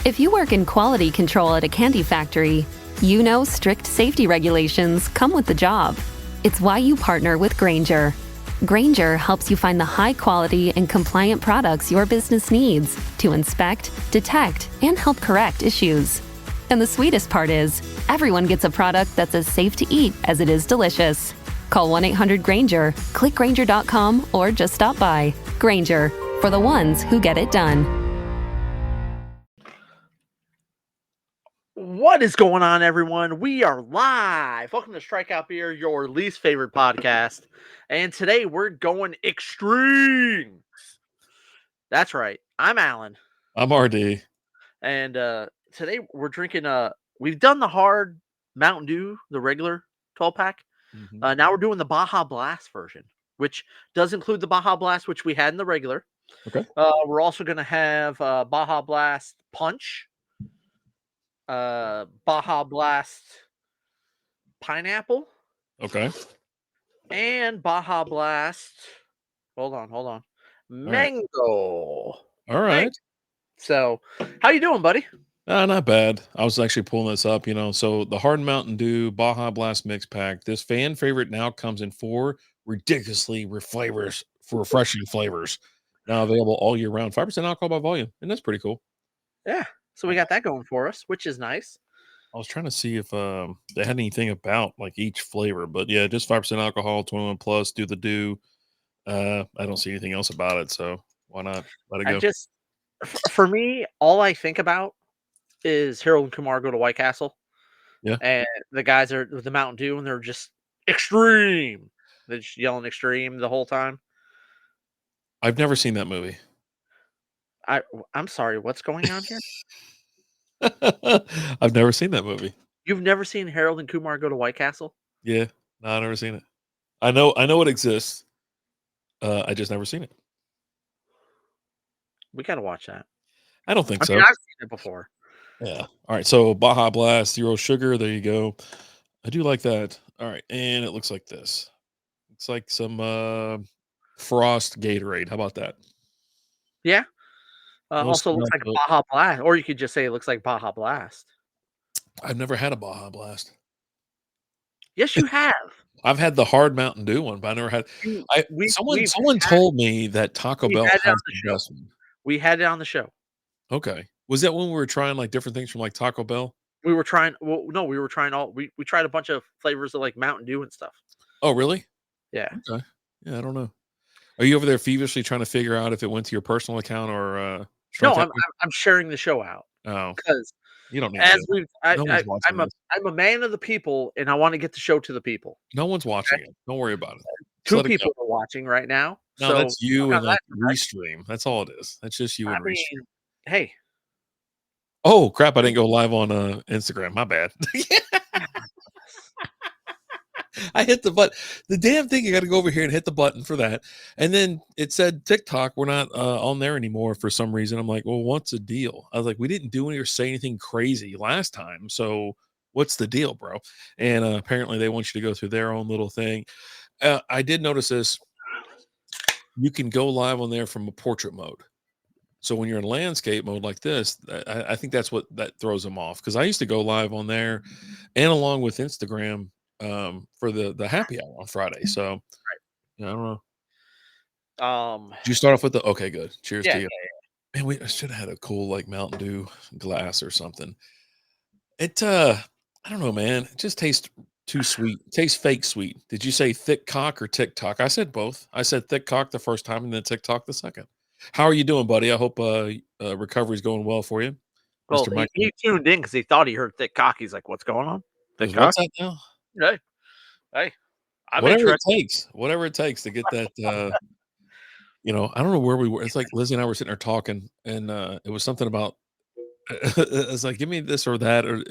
If you work in quality control at a candy factory, you know strict safety regulations come with the job. It's why you partner with Grainger. Grainger helps you find the high-quality and compliant products your business needs to inspect, detect, and help correct issues. And the sweetest part is, everyone gets a product that's as safe to eat as it is delicious. Call 1-800-GRAINGER, click Grainger.com, or just stop by. Grainger, for the ones who get it done. What is going on, everyone? We are live. Welcome to Strikeout Beer, your least favorite podcast. And today we're going extreme. That's right. I'm Alan. I'm RD. And today we're drinking, we've done the hard Mountain Dew, the regular 12-pack. Now we're doing the Baja Blast version, which does include the Baja Blast, which we had in the regular. Okay. We're also going to have Baja Blast Punch. Baja Blast Pineapple. Okay. And Baja Blast. Hold on. Mango. All right. So, how you doing, buddy? Not bad. I was actually pulling this up, So the Hard Mountain Dew Baja Blast Mix Pack, this fan favorite now comes in 4 ridiculously refreshing flavors. Now available all year round. 5% alcohol by volume. And that's pretty cool. Yeah. So we got that going for us, which is nice. I was trying to see if they had anything about like each flavor, but yeah, just 5% alcohol, 21 plus, do the Dew. I don't see anything else about it, so why not let it go? For me, all I think about is Harold and Kumar Go to White Castle. Yeah. And the guys are with the Mountain Dew, and they're just extreme. They're just yelling extreme the whole time. I've never seen that movie. I'm sorry, what's going on here? I've never seen that movie. You've never seen Harold and Kumar Go to White Castle? Yeah, no, I've never seen it. I know it exists. I just never seen it. We gotta watch that. I don't think so. I've seen it before. Yeah. All right. So Baja Blast, 0 sugar. There you go. I do like that. All right, and it looks like this. It's like some Frost Gatorade. How about that? Yeah. Also looks like a Baja Blast, or you could just say it looks like Baja Blast. I've never had a Baja Blast. Yes, you have. I've had the hard Mountain Dew one, but I never had. Someone told me that Taco Bell has the best one. We had it on the show. Okay, was that when we were trying like different things from like Taco Bell? We were trying. Well, no, we were trying all. We tried a bunch of flavors of like Mountain Dew and stuff. Oh, really? Yeah. Okay. Yeah, I don't know. Are you over there feverishly trying to figure out if it went to your personal account or? No, I'm sharing the show out. Oh, because you don't need to. I'm a man of the people, and I want to get the show to the people. No one's watching it. Don't worry about it. 2 people are watching right now. No, so that's you and like Restream. That's all it is. That's just you and Restream. Hey. Oh crap! I didn't go live on Instagram. My bad. I hit the button. The damn thing, you got to go over here and hit the button for that. And then it said TikTok, we're not on there anymore for some reason. I'm like, well, what's the deal? I was like, we didn't do any or say anything crazy last time. So what's the deal, bro? And apparently they want you to go through their own little thing. I did notice this. You can go live on there from a portrait mode. So when you're in landscape mode like this, I think that's what that throws them off. Because I used to go live on there and along with Instagram for the happy hour on Friday. So I don't know. Did you start off with okay, good. Cheers to you. Yeah. Man, I should have had a cool like Mountain Dew glass or something. It I don't know, man. It just tastes too sweet. It tastes fake sweet. Did you say thick cock or TikTok? I said both. I said thick cock the first time and then TikTok the second. How are you doing, buddy? I hope recovery's going well for you. Well, he tuned in because he thought he heard thick cock. He's like, what's going on? Thick cock? What's that now? Hey, whatever it takes to get that. I don't know where we were. It's like Lizzie and I were sitting there talking, and it was something about. It's like, give me this or that or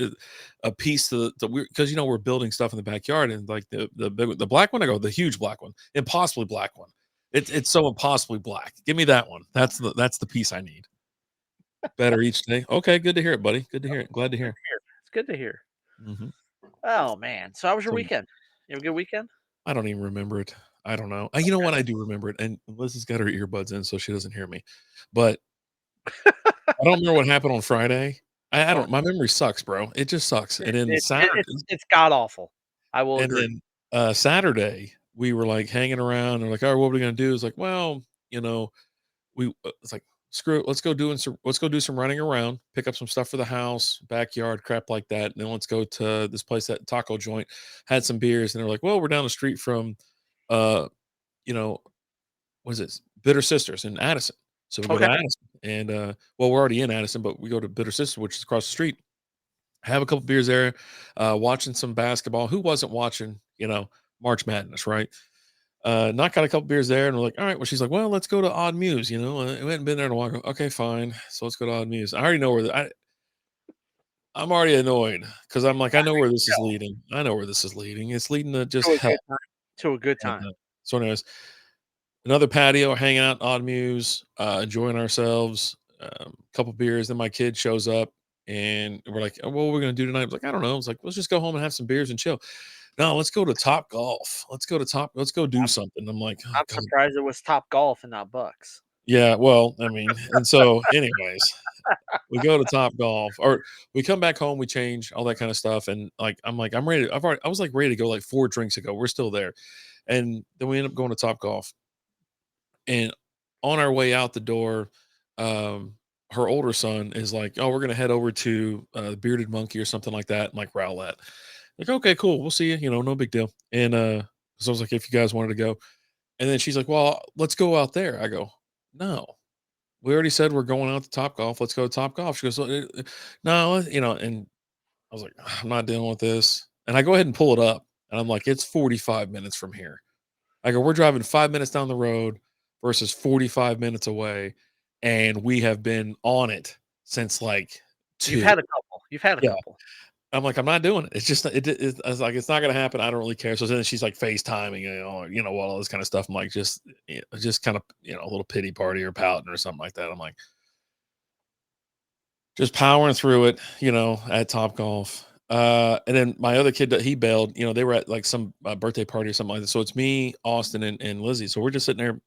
a piece because we're building stuff in the backyard, and like the black one, I go the huge black one, impossibly black one. It's so impossibly black. Give me that one. That's the piece I need. Better each day. Okay, good to hear it, buddy. Good to hear it. Glad to hear. It's good to hear. Mm-hmm. Oh man! So how was your weekend? You have a good weekend? I don't even remember it. I don't know. You know what? I do remember it. And Liz has got her earbuds in, so she doesn't hear me. But I don't remember what happened on Friday. I don't. My memory sucks, bro. It just sucks. And then It's god awful. I will and agree. then Saturday we were like hanging around and like, all right, what are we gonna do? It's like, well, it's like screw it. Let's go do some running around, pick up some stuff for the house, backyard, crap like that. And then let's go to this place, that taco joint, had some beers, and they're like, well, we're down the street from uh, you know, what is it? Bitter Sisters in Addison. So we go to Okay. Addison and well, we're already in Addison, but we go to Bitter Sisters, which is across the street, have a couple beers there, watching some basketball. Who wasn't watching, March Madness, right? Knock out a couple beers there, and we're like, all right. Well, she's like, well, let's go to Odd Muse. We hadn't been there in a while. I go, okay, fine. So let's go to Odd Muse. I already know I'm already annoyed because I'm like, I know where this is leading. I know where this is leading. It's leading to just To a hell. good time. To a good And, time. so, anyways, another patio, hanging out, Odd Muse, enjoying ourselves. A couple beers. Then my kid shows up, and we're like, oh, what are we gonna do tonight? I was like, I don't know. It's like, let's just go home and have some beers and chill. No, let's go to Top Golf. Let's go do something. I'm like, oh I'm god. surprised it was Top Golf and not Bucks. Yeah, well, I mean, and so anyways, we go to Top Golf, or we come back home, we change, all that kind of stuff, and like I'm ready. I was like ready to go like 4 drinks ago. We're still there. And then we end up going to Top Golf. And on our way out the door, her older son is like, "Oh, we're gonna head over to Bearded Monkey or something like that." I'm like, Rowlett. Like, okay, cool, we'll see you. No big deal. And so I was like, if you guys wanted to go, and then she's like, "Well, let's go out there." I go, "No, we already said we're going out to Top Golf. Let's go to Top Golf." She goes, "No, And I was like, I'm not dealing with this. And I go ahead and pull it up, and I'm like, it's 45 minutes from here. I go, we're driving 5 minutes down the road versus 45 minutes away, and we have been on it since like You've 2. had a couple. You've had a Yeah. couple. I'm like, I'm not doing it. It's just I was like, it's not gonna happen. I don't really care. So then she's like FaceTiming, all this kind of stuff. I'm like, just kind of, a little pity party or pouting or something like that. I'm like, just powering through it, at Top Golf. And then my other kid that he bailed, they were at like some birthday party or something like that. So it's me, Austin, and Lizzie. So we're just sitting there.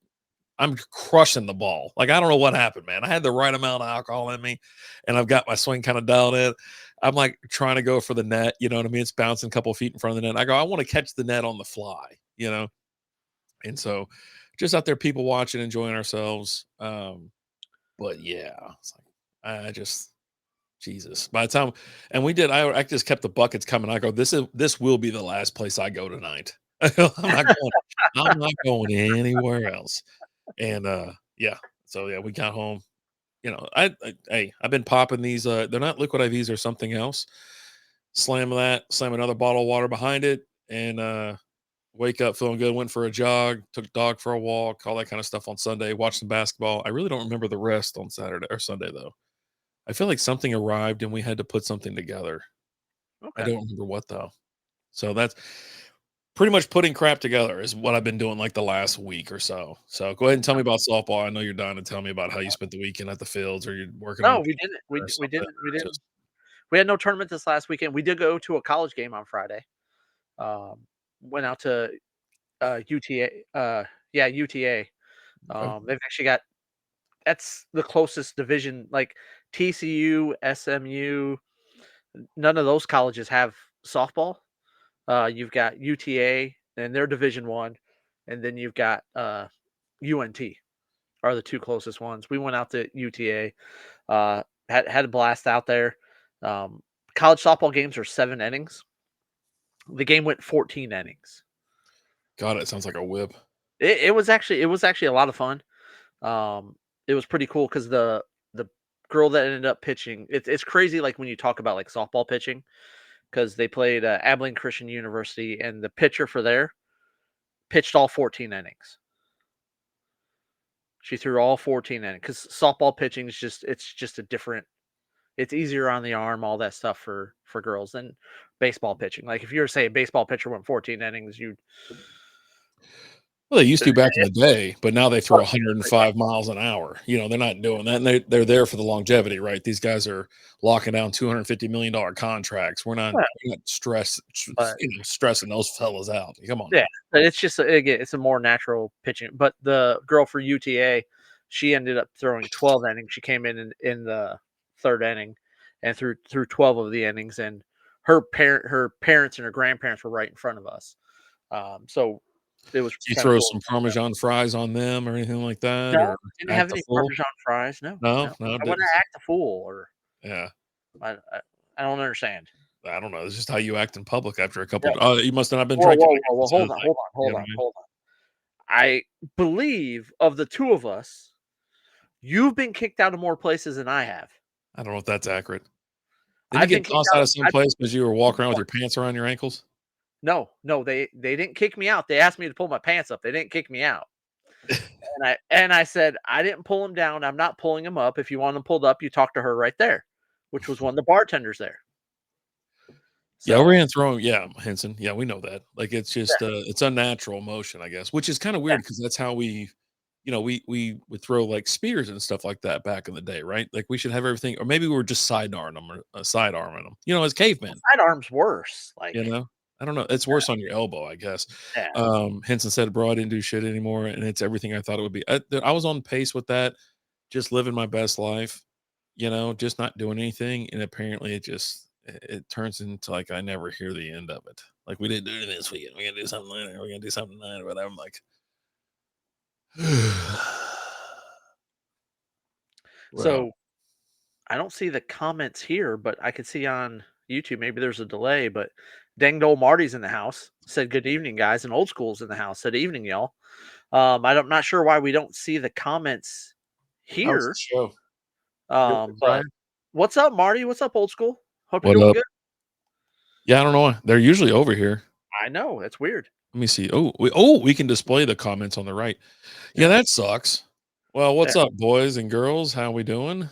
I'm crushing the ball. Like, I don't know what happened, man. I had the right amount of alcohol in me, and I've got my swing kind of dialed in. I'm like trying to go for the net. You know what I mean? It's bouncing a couple of feet in front of the net. I go, I want to catch the net on the fly. And so just out there, people watching, enjoying ourselves. But yeah, it's like, I just, Jesus. By the time, and we did, I just kept the buckets coming. I go, this will be the last place I go tonight. I'm not going anywhere else. And yeah, so yeah, we got home. Hey, I've been popping these. They're not liquid IVs or something else. Slam another bottle of water behind it, and wake up feeling good. Went for a jog, took dog for a walk, all that kind of stuff on Sunday. Watched some basketball. I really don't remember the rest on Saturday or Sunday though. I feel like something arrived and we had to put something together. I Okay. don't remember what though. So that's pretty much putting crap together is what I've been doing like the last week or so. So go ahead and tell me about softball. I know you're dying to tell me about how you spent the weekend at the fields, or you're working on No, we didn't. or something. We didn't. Just We had no tournament this last weekend. We did go to a college game on Friday. Um, Went out to UTA. Yeah, UTA. okay. They've actually got that's the closest division. Like TCU, SMU, none of those colleges have softball. You've got UTA and they're Division One, and then you've got UNT are the two closest ones. We went out to UTA, had a blast out there. Um, College softball games are 7 innings. The game went 14 innings. God, it sounds like a whip. It was actually a lot of fun. It was pretty cool because the girl that ended up pitching, it's crazy. Like when you talk about like softball pitching, because they played Abilene Christian University, and the pitcher for there pitched all 14 innings. She threw all 14 innings because softball pitching is just a different. It's easier on the arm, all that stuff for girls than baseball pitching. Like if you were to say a baseball pitcher went 14 innings, you Well, they used to back in the day, but now they throw oh, 105 miles an hour. They're not doing that, and they're there for the longevity, right? These guys are locking down $250 million contracts. We're not but stressing those fellas out. Come on, yeah, now. but it's just again, it's a more natural pitching. But the girl for UTA, she ended up throwing 12 innings. She came in the third inning and threw 12 of the innings, and her parents and her grandparents were right in front of us. So it was Do you kind of throw cool. some Parmesan fries on them or anything like that, No, or didn't have act a any fool? Parmesan fries. No, No, no. no, I want didn't. to act a fool, or Yeah, I don't understand. I don't know. It's just how you act in public after a couple. Yeah. Oh, you must have not been Whoa, drinking. whoa, I whoa, guess whoa! it sounds like. You know what I mean? Hold on. I believe of the two of us, you've been kicked out of more places than I have. I don't know if that's accurate. Didn't you I've been get kicked tossed out out of. of some place because you were walking around with your pants around your ankles? No, they didn't kick me out. They asked me to pull my pants up. They didn't kick me out. And I said, I didn't pull him down. I'm not pulling him up. If you want him pulled up, you talk to her right there, which was one of the bartenders there. Yeah, we're So gonna throw. Yeah, Henson. Yeah, we know that. Like it's just it's unnatural motion, I guess, which is kind of yeah, weird because that's how we, we would throw like spears and stuff like that back in the day, right? Like we should have everything, or maybe we were just sidearming them or sidearming them, as cavemen. sidearm's worse. You Like, know, I don't know. It's worse on your elbow, I guess. yeah, Henson said, "Bro, I didn't do shit anymore, and it's everything I thought it would be." I was on pace with that, just living my best life, just not doing anything, and apparently it turns into like I never hear the end of it. Like we didn't do anything this weekend. We're gonna do something later. We're gonna do something later. But I'm like, well, so I don't see the comments here, but I can see on YouTube. Maybe there's a delay, but Dang Dole Marty's in the house. Said good evening, guys, and Old School's in the house. Said evening, y'all. I'm not sure why we don't see the comments how's the here. show? You okay, But Brian? what's up, Marty? What's up, Old School? Hope you're What doing up? good. Yeah, I don't know why. They're usually over here. I know it's weird. Let me see. We can display the comments on the right. Yeah, Yeah, that sucks. Well, yeah. what's up, boys and girls? How we doing?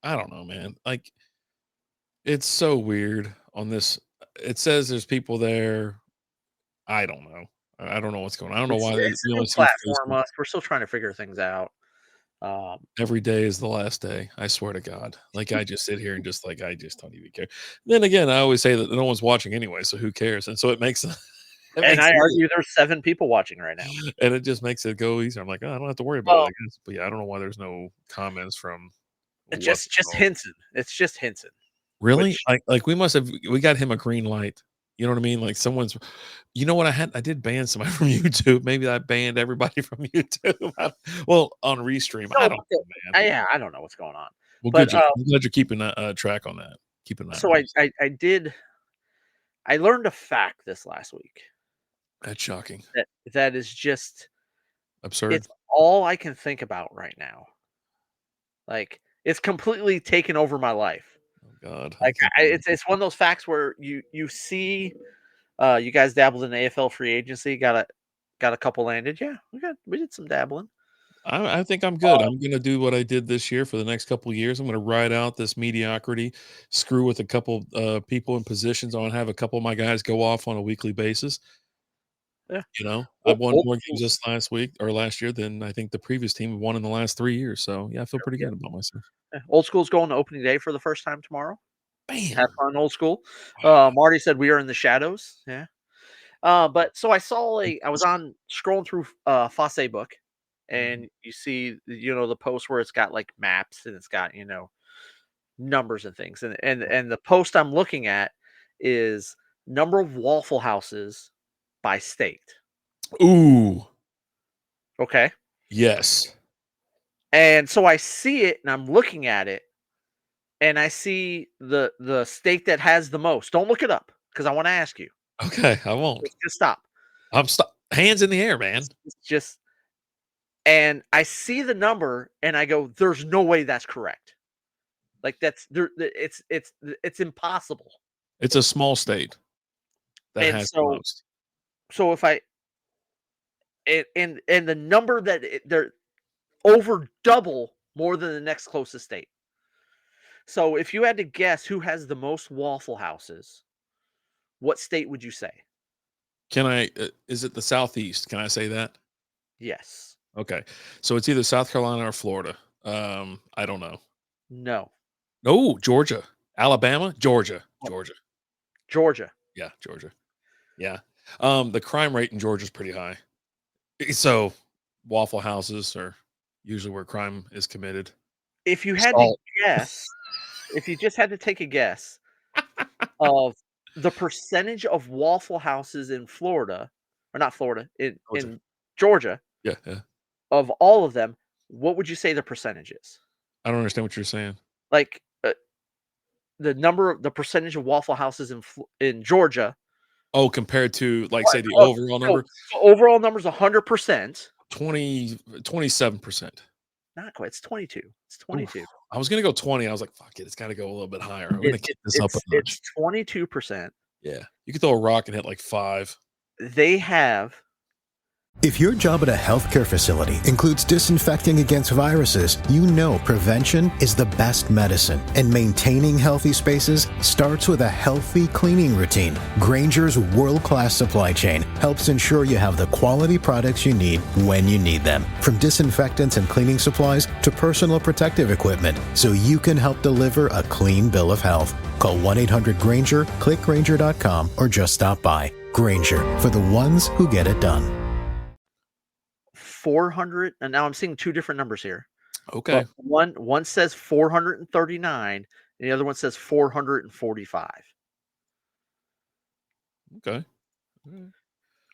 I don't know, man. Like, it's so weird on this. It says there's people there. I don't know. I don't know what's going on. I don't know why It's we a new only see platform. faces. We're still trying to figure things out. Um, Every day is the last day. I swear to God. Like I just sit here and just like I just don't even care. Then again, I always say that no one's watching anyway, so who cares? And so it makes it and makes I it, argue there's 7 people watching right now. and it just makes it go easier. I'm like, oh, I don't have to worry about it, Well, I guess. But yeah, I don't know why there's no comments from it's what's just Hinson. It's just Hinson, really which like we got him a green light. You know what I mean? Like someone's what I did ban somebody from YouTube. Maybe I banned everybody from YouTube. Well, on Restream. I don't know, man. yeah, I don't know what's going on. Well, But I'm glad you're keeping track on that. Keeping that so on. I learned a fact this last week That's shocking. that is just Absurd. it's all I can think about right now. Like, it's completely taken over my life. Oh God. Like, it's one of those facts where you see, you guys dabbled in AFL free agency, got a couple landed. Yeah, we did some dabbling. I think I'm good. I'm gonna do what I did this year for the next couple of years. I'm gonna ride out this mediocrity, screw with a couple people in positions. I want to have a couple of my guys go off on a weekly basis. Yeah, I won old more school, games this last week or last year than I think the previous team won in the last 3 years. So yeah, I feel pretty yeah, good about myself. yeah. Old school's going to opening day for the first time tomorrow. Have Bam. fun, old school. Marty said we are in the shadows. Yeah. But so I was on scrolling through Fosse book, Mhm. and you see the post where it's got like maps and it's got numbers and things, and the post I'm looking at is number of Waffle Houses by state. Ooh, Okay, yes. and so I see it and I'm looking at it and I see the state that has the most. Don't look it up because I want to ask you. Okay, I won't. Just stop. Hands in the air, man. It's just and I see the number and I go, "There's no way that's correct." Like that's there. It's impossible. It's a small state that And has the so most. so if I and the number that they're over double more than the next closest state. So if you had to guess who has the most Waffle Houses, what state would you say? Can I? Is it the Southeast? Can I say that? Yes. Okay, so it's either South Carolina or Florida. I don't know. No. No, Georgia, Alabama, Georgia, Oh, Georgia. Georgia. Yeah, Georgia. Yeah. The crime rate in Georgia is pretty high. So Waffle Houses are. usually where crime is committed. If you had to Salt. guess, if you just had to take a guess of the percentage of Waffle Houses in Florida, or not Florida, in Georgia, Yeah, yeah. of all of them, what would you say the percentage is? I don't understand what you're saying. Like, the percentage of Waffle Houses in Georgia. Oh, compared to, like, say, the Oh, overall so number? overall number's 100%. 27%. Not quite, it's 22. It's Oof. 22. I was gonna go 20. I was like, "Fuck it, it's gotta go a little bit higher. I'm gonna kick this up a notch." It's 22%. Yeah. You could throw a rock and hit, like, 5. They have If your job at a healthcare facility includes disinfecting against viruses, you know prevention is the best medicine. And maintaining healthy spaces starts with a healthy cleaning routine. Grainger's world-class supply chain helps ensure you have the quality products you need when you need them. From disinfectants and cleaning supplies to personal protective equipment, so you can help deliver a clean bill of health. Call 1-800-GRAINGER, click Grainger.com, or just stop by. Grainger, for the ones who get it done. 400, and now I'm seeing two different numbers here. Okay. But one says 439, and the other one says 445. Okay.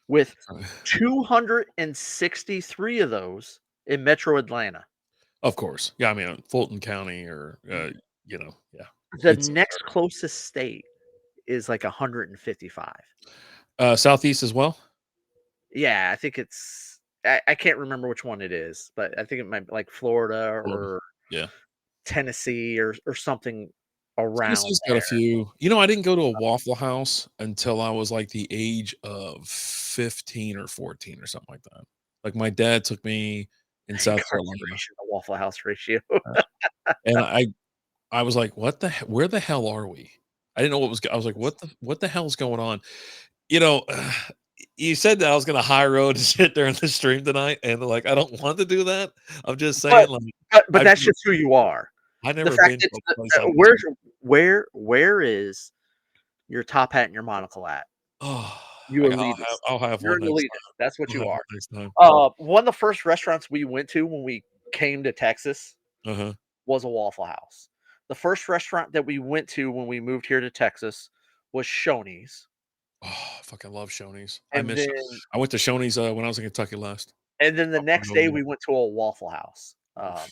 With 263 of those in Metro Atlanta. Of course. Yeah, I mean, Fulton County or, yeah. The It's next closest state is like 155. Southeast as well? Yeah, I think it's I can't remember which one it is, but I think it might be like Florida or Yeah. Tennessee or something around Tennessee's got there. a few. I didn't go to a Waffle House until I was, like, the age of 15 or 14 or something like that. Like, my dad took me in South Carolina, The Waffle House ratio. and I was like, "What the he where the hell are we?" I didn't know what was I was like, "What the hell's going on?" You know, you said that I was gonna high road and sit there in the stream tonight, and, like, I don't want to do that. I'm just saying, like, But I've that's never just who you are. I've The never fact been that to a place like this. where is your top hat and your monocle at? Oh, You elitist. I'll have You're one an next elitist. time. That's what I'll you have are. one next time. One of the first restaurants we went to when we came to Texas Uh-huh. was a Waffle House. The first restaurant that we went to when we moved here to Texas was Shoney's. Oh, I fucking love Shoney's. And then I went to Shoney's, when I was in Kentucky last. the I'll next go day again. we went to a Waffle House. Oof.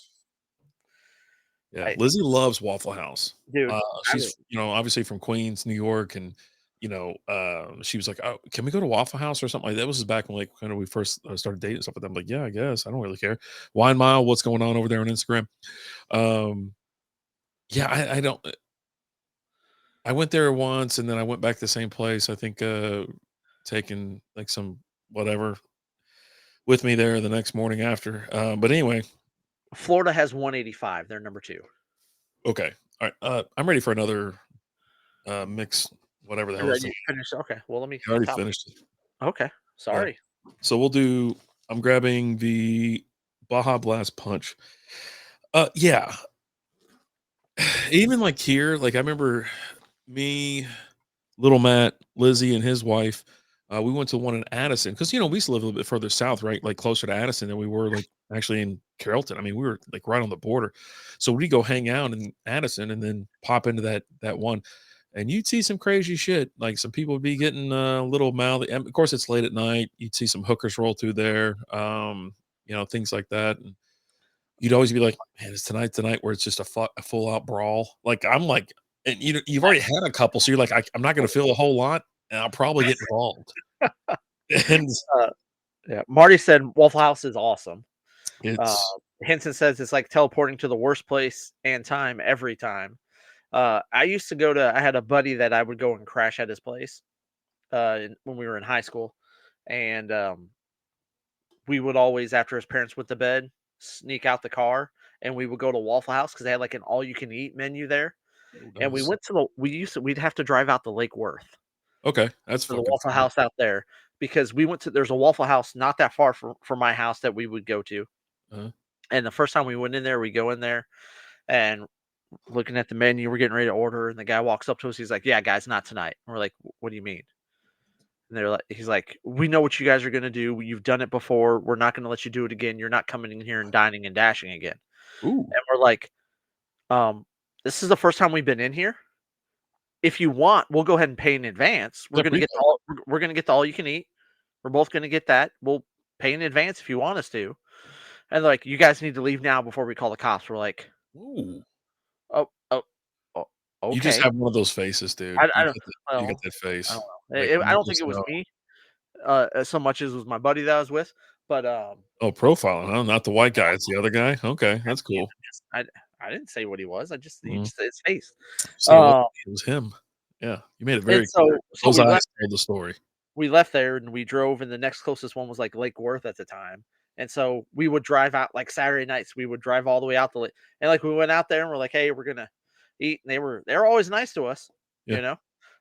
Yeah, I Lizzie loves Waffle House. dude, I mean, She's, obviously from Queens, New York, and, she was like, "Oh, can we go to Waffle House or something?" Like, that was back when, like, when we first, started dating and stuff with them. Like, "Yeah, I guess. I don't really care." Wine Mile, what's going on over there on Instagram? Um, yeah, I don't I went there once, and then I went back to the same place. I think, taking, like, some whatever with me there the next morning after. But anyway, Florida has 185. They're number 2. okay. All right. I'm ready for another mix, whatever the hell this You thing. finished? Okay. Well, let me I already top. finished it. Okay. Yeah. Sorry. So I'm grabbing the Baja Blast Punch. Yeah. Even like here, like I remember me, little Matt, Lizzie, and his wife. We went to one in Addison because we used to live a little bit further south, right? Like closer to Addison than we were like actually in Carrollton. I mean, we were like right on the border. So we go hang out in Addison and then pop into that one, and you'd see some crazy shit. Like some people would be getting a little mouthy. And of course, it's late at night. You'd see some hookers roll through there, things like that. And you'd always be like, man, it's tonight where it's just a full out brawl. Like I'm like, and you've already had a couple, so you're like, I'm not going to feel a whole lot, and I'll probably get involved. And Yeah. Marty said Waffle House is awesome. it's Henson says it's like teleporting to the worst place and time every time. I used to I had a buddy that I would go and crash at his place when we were in high school. And we would always, after his parents went to bed, sneak out the car and we would go to Waffle House because they had like an all you can eat menu there. And we nice. went to we'd have to drive out to Lake Worth Okay, that's to the fucking Waffle fun. House out there because there's a Waffle House not that far from my house that we would go to. Uh-huh. And the first time we went in there, we go in there and looking at the menu, we're getting ready to order, and the guy walks up to us. He's like, "Yeah, guys, not tonight." And we're like, "What do you mean?" And they're like, he's like, we know what you guys are gonna do. You've done it before. We're not gonna let you do it again. You're not coming in here and dining and dashing again. Ooh. And we're like, this is the first time we've been in here. If you want, we'll go ahead and pay in advance. We're gonna get we're gonna get the all you can eat. We're both gonna get that. We'll pay in advance if you want us to. And like, you guys need to leave now before we call the cops. We're like, Ooh. oh, You just okay. have one of those faces, dude. I You don't, got well, that face. I don't know. Like, I you don't think just it was know. me, so much as it was my buddy that I was with. But Oh, profiling, huh? Not the white guy. It's the other guy. Okay, that's cool. I didn't say what he was. He Mhm. just said his face. So it was him. Yeah, you made it very And so clear. so Those we eyes left. told the story. We left there and we drove, and the next closest one was like Lake Worth at the time. And so we would drive out like Saturday nights. We would drive all the way out the lake, and like we went out there and we're like, hey, we're gonna eat. And they're always nice to us, Yeah. you know.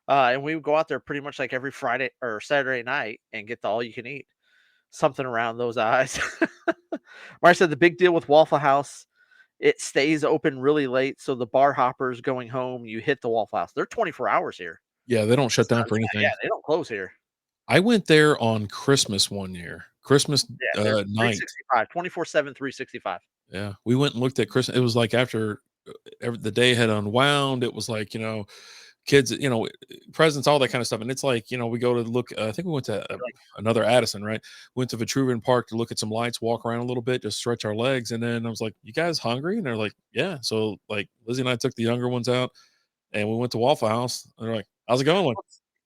And we would go out there pretty much like every Friday or Saturday night and get the all you can eat, something around those eyes. Mark said the big deal with Waffle House, it stays open really late, so the bar hoppers going home, you hit the Waffle House. They're 24 hours here. Yeah, they don't shut down for anything. Yeah, they don't close here. I went there on Christmas one year. Christmas Yeah, they're night. 365, 24/7, 365. Yeah, we went and looked at Christmas. It was like after the day had unwound. It was like, kids, presents, all that kind of stuff. And it's like, we go to look. I think we went to another Addison, right? Went to Vitruvian Park to look at some lights, walk around a little bit, just stretch our legs. And then I was like, "You guys hungry?" And they're like, "Yeah." So like Lizzie and I took the younger ones out, and we went to Waffle House. And they're like, "How's it going?" Like,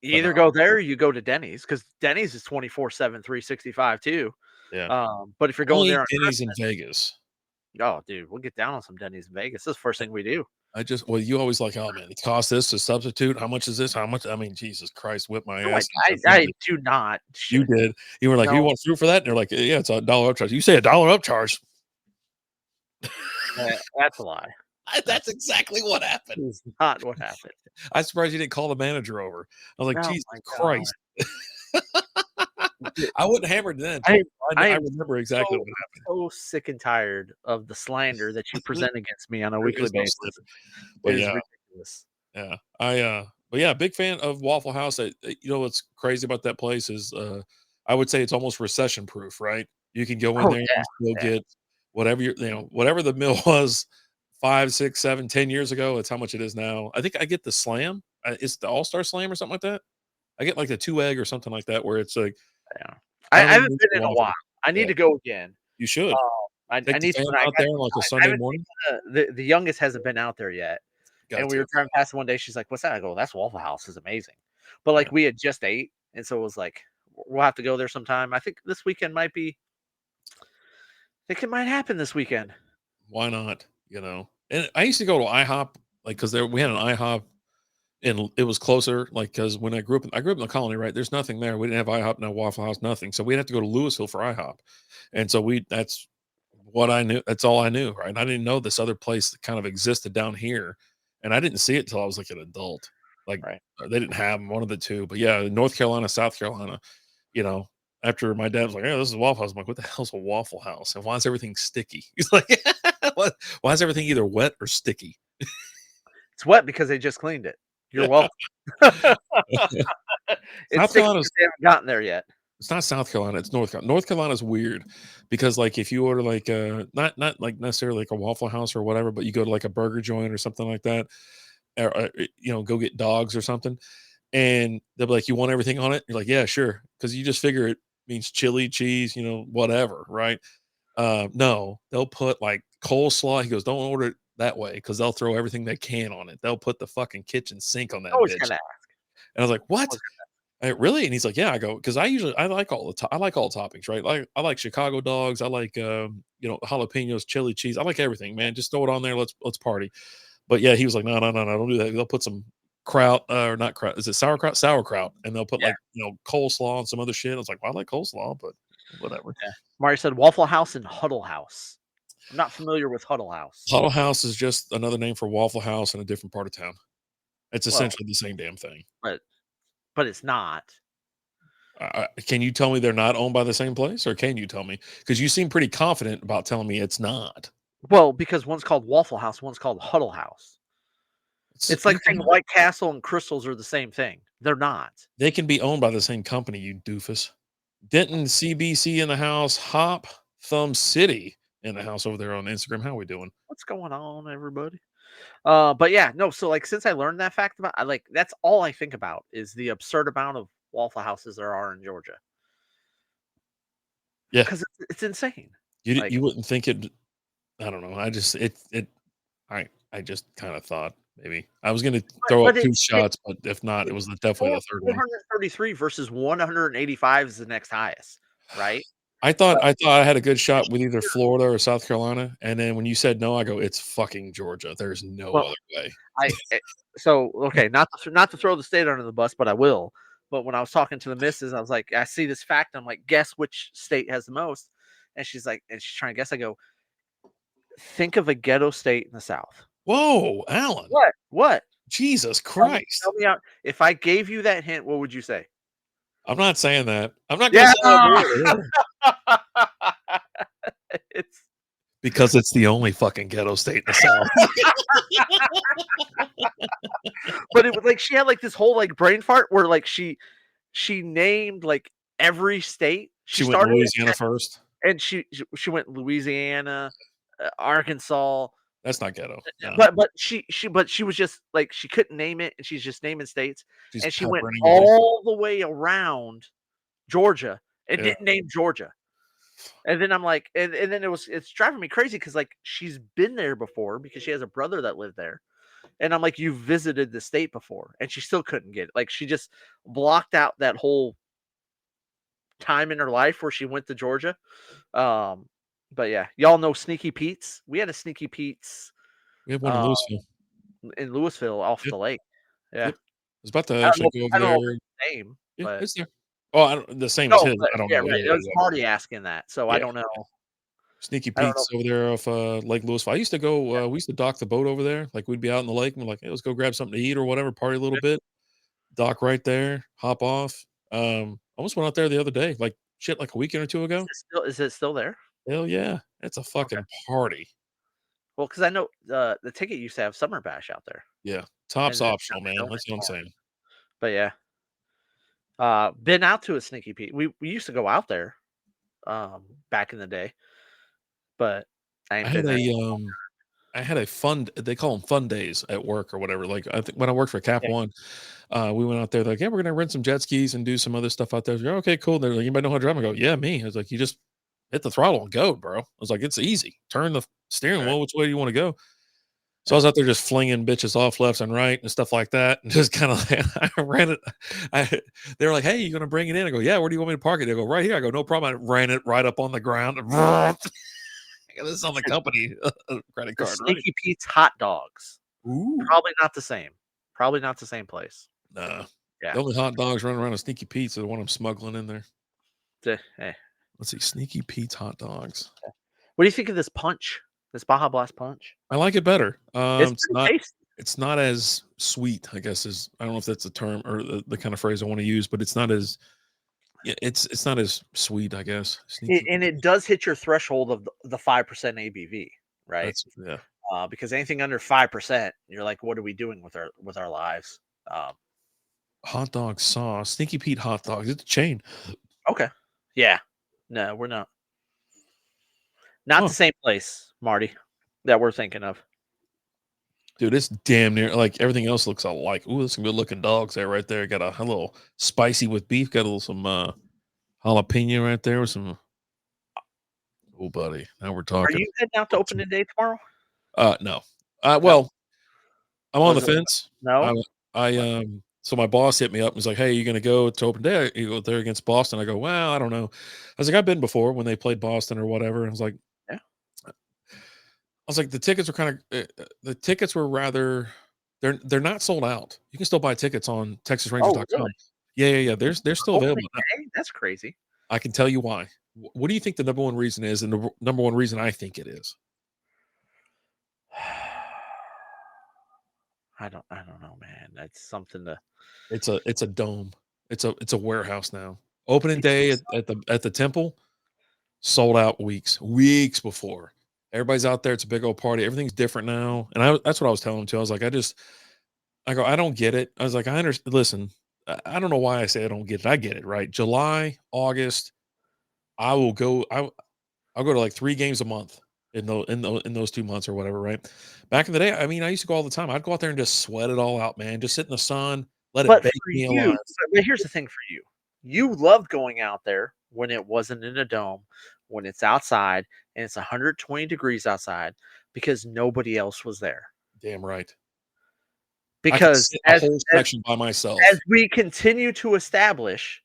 You either go there or you go to Denny's, because Denny's is 24/7, 365 too. yeah, But if you're going only there on Denny's in Christmas, Vegas. oh, dude, we'll get down on some Denny's in Vegas. This is the first thing we do. Well, you always like, "Oh man, it costs this to substitute. How much is this? How much?" I mean, Jesus Christ, whip my No, ass. I do not. You did. You were like, "You No. want fruit for that?" And they're like, "Yeah, it's $1 upcharge." You say $1 upcharge. That's a lie. That's exactly what happened. It's not what happened. I'm surprised you didn't call the manager over. I was like, Oh "Jesus my Christ." God. I wouldn't hammer it then. I I am remember exactly what happened. so sick and tired of the slander that you present against me on a There weekly is no basis. slip. It But is yeah, ridiculous. yeah. But yeah, big fan of Waffle House. What's crazy about that place is, I would say it's almost recession proof, right? You can go in Oh, there yeah, and still yeah. get whatever whatever the meal was 5, 6, 7, 10 years ago. It's how much it is now. I think I get the slam. It's the All-Star Slam or something like that. I get like the 2 egg or something like that, where it's like, Yeah. I haven't unlimited been in a waffle. while. I need Yeah. to go again. You should I take the need to. fam I out there on like a Sunday haven't morning. seen the youngest hasn't been out there yet. Got And we to. were driving past one day. She's like, "What's that?" I go, "That's Waffle House. Is amazing." But like, Yeah. we had just ate, and so it was like, we'll have to go there sometime. I think this weekend might be. I think it might happen this weekend. Why not? And I used to go to IHOP, like, because we had an IHOP, and it was closer. Like, because when I grew up in the colony, right? There's nothing there. We didn't have IHOP, no Waffle House, nothing. So we'd have to go to Louisville for IHOP, and so that's what I knew. That's all I knew, right? And I didn't know this other place that kind of existed down here, and I didn't see it till I was like an adult. Like, Right. they didn't have them, one of the two. But yeah, North Carolina, South Carolina, after my dad was like, "Yeah, this is a Waffle House." I'm like, "What the hell's a Waffle House? And why is everything sticky?" He's like, why is everything either wet or sticky?" It's wet because they just cleaned it. You're welcome. It's South sticky Carolina's because they haven't gotten there yet. It's not South Carolina, it's North Carolina. North Carolina's weird because, like, if you order like not like necessarily like a Waffle House or whatever, but you go to like a burger joint or something like that, or go get dogs or something, and they'll be like, "You want everything on it?" You're like, "Yeah, sure," because you just figure it means chili, cheese, whatever, right? No, they'll put like coleslaw. He goes, "Don't order it that way because they'll throw everything they can on it. They'll put the fucking kitchen sink on that Always bitch." gonna And I was like, "What?" Always Really? And he's like, "Yeah." I go, because I like I like all the toppings, right? Like, I like Chicago dogs. I like jalapenos, chili cheese. I like everything, man. Just throw it on there. Let's party. But yeah, he was like, "No, no, no, no, don't do that. They'll put some kraut, or not kraut. Is it sauerkraut? Sauerkraut, and they'll put Yeah. like coleslaw and some other shit." I was like, "Well, I like coleslaw, but whatever." Yeah. Mario said Waffle House and Huddle House. I'm not familiar with Huddle House. Huddle House is just another name for Waffle House in a different part of town. It's Well, essentially the same damn thing. but it's not. Can you tell me they're not owned by the same place, or can you tell me? Because you seem pretty confident about telling me it's not. Well, because one's called Waffle House, one's called Huddle House. It's like saying White Castle and Crystals are the same thing. They're not. They can be owned by the same company, you doofus. Denton CBC in the house. Hop Thumb City in the house over there on Instagram. How we doing? What's going on, everybody? But yeah, no. So like, since I learned that fact about, that's all I think about is the absurd amount of Waffle Houses there are in Georgia. Yeah, because it's insane. You wouldn't think it. I don't know. I just I just kind of thought maybe I was going to throw up 2 shots, but if not, it was definitely the third one. 433 versus 185 is the next highest, right? I thought I had a good shot with either Florida or South Carolina, and then when you said no, I go, it's fucking Georgia. There's no other way. Okay, not to throw the state under the bus, but I will. But when I was talking to the missus, I was like, I see this fact. I'm like, guess which state has the most? And she's like, and she's trying to guess. I go, think of a ghetto state in the South. Whoa, Alan. What? Jesus Christ. Tell me out. If I gave you that hint, what would you say? I'm not saying that. I'm not going to say that. It's because it's the only fucking ghetto state in the South. But it was like she had like this whole like brain fart where like she named like every state. She went Louisiana first, and she went Louisiana, Arkansas. That's not ghetto. No. But she was just like she couldn't name it, and she's just naming states. And she went all the way around Georgia and didn't name Georgia. And then I'm like, and then it's driving me crazy because like she's been there before because she has a brother that lived there. And I'm like, you visited the state before, and she still couldn't get it. Like she just blocked out that whole time in her life where she went to Georgia. But yeah, y'all know Sneaky Pete's. We had a Sneaky Pete's. We have one in Louisville. In Louisville, off the lake. Yeah, I was about to actually go over there. Same, but it's there. Oh, the same as his. I don't know. Right. It was Marty asking that, so I don't know. Sneaky Pete's over there off Lake Louisville. I used to go. We used to dock the boat over there. Like we'd be out in the lake and we're like, hey, let's go grab something to eat or whatever. Party a little bit. Dock right there. Hop off. Almost went out there the other day. Like shit, like a weekend or 2 ago. Is it still there? Hell yeah, it's a fucking party. Well, because I know the ticket used to have Summer Bash out there. Yeah, top's optional, man. That's what I'm saying. But yeah, been out to a Sneaky Pete. We used to go out there, back in the day. But I had a fun. They call them fun days at work or whatever. Like I think when I worked for Cap One, we went out there. They're like, yeah, we're gonna rent some jet skis and do some other stuff out there. Like, okay, cool. They're like, anybody know how to drive? I go, yeah, me. I was like, you just hit the throttle and go, bro. I was like, it's easy. Turn the steering wheel. Which way do you want to go? So I was out there just flinging bitches off left and right and stuff like that. And just kind of, I ran it. They were like, hey, you going to bring it in? I go, yeah, where do you want me to park it? They go, right here. I go, no problem. I ran it right up on the ground. This is on the company credit card. Sneaky Pete's hot dogs. Ooh. Probably not the same. Probably not the same place. Nah. Yeah. The only hot dogs running around a Sneaky Pete's are the one I'm smuggling in there. Hey. Let's see. Sneaky Pete's hot dogs. What do you think of this punch? This Baja Blast punch? I like it better. It's not as sweet, I guess, as I don't know if that's the term or the kind of phrase I want to use, but it's not as it's not as sweet, I guess. And it does hit your threshold of the 5% ABV, right? Because anything under 5%, you're like, what are we doing with our lives? Hot dog sauce, Sneaky Pete hot dogs. It's a chain. Okay. Yeah. No, we're not. Not the same place, Marty, that we're thinking of. Dude, it's damn near like everything else looks alike. Ooh, there's some good looking dogs there right there. Got a little spicy with beef. Got a little some jalapeno right there with some. Oh, buddy, now we're talking. Are you heading out to opening day tomorrow? No. Well, I'm on the fence. No. So my boss hit me up and was like, hey, you going to go to open day? You go there against Boston? I go, well, I don't know. I was like, I've been before when they played Boston or whatever. I was like, the tickets were rather, they're not sold out. You can still buy tickets on TexasRangers.com. Really? Yeah. They're still available. That's crazy. I can tell you why. What do you think the number one reason is? And the number one reason I think it is? I don't know, man. That's something to. It's a dome. It's a warehouse now. Opening day at the temple sold out weeks before. Everybody's out there. It's a big old party. Everything's different now. And that's what I was telling them too. I was like, I go, I don't get it. I was like, I understand. Listen, I don't know why I say I don't get it. I get it, right? July, August, I will go. I'll go to like 3 games a month in those 2 months or whatever, right? Back in the day, I mean, I used to go all the time. I'd go out there and just sweat it all out, man. Just sit in the sun, let it But bake for me alive. you, but here's the thing for you. You loved going out there when it wasn't in a dome, when it's outside and it's 120 degrees outside because nobody else was there. Damn right. I could Because sit a whole section by as myself. we continue to establish,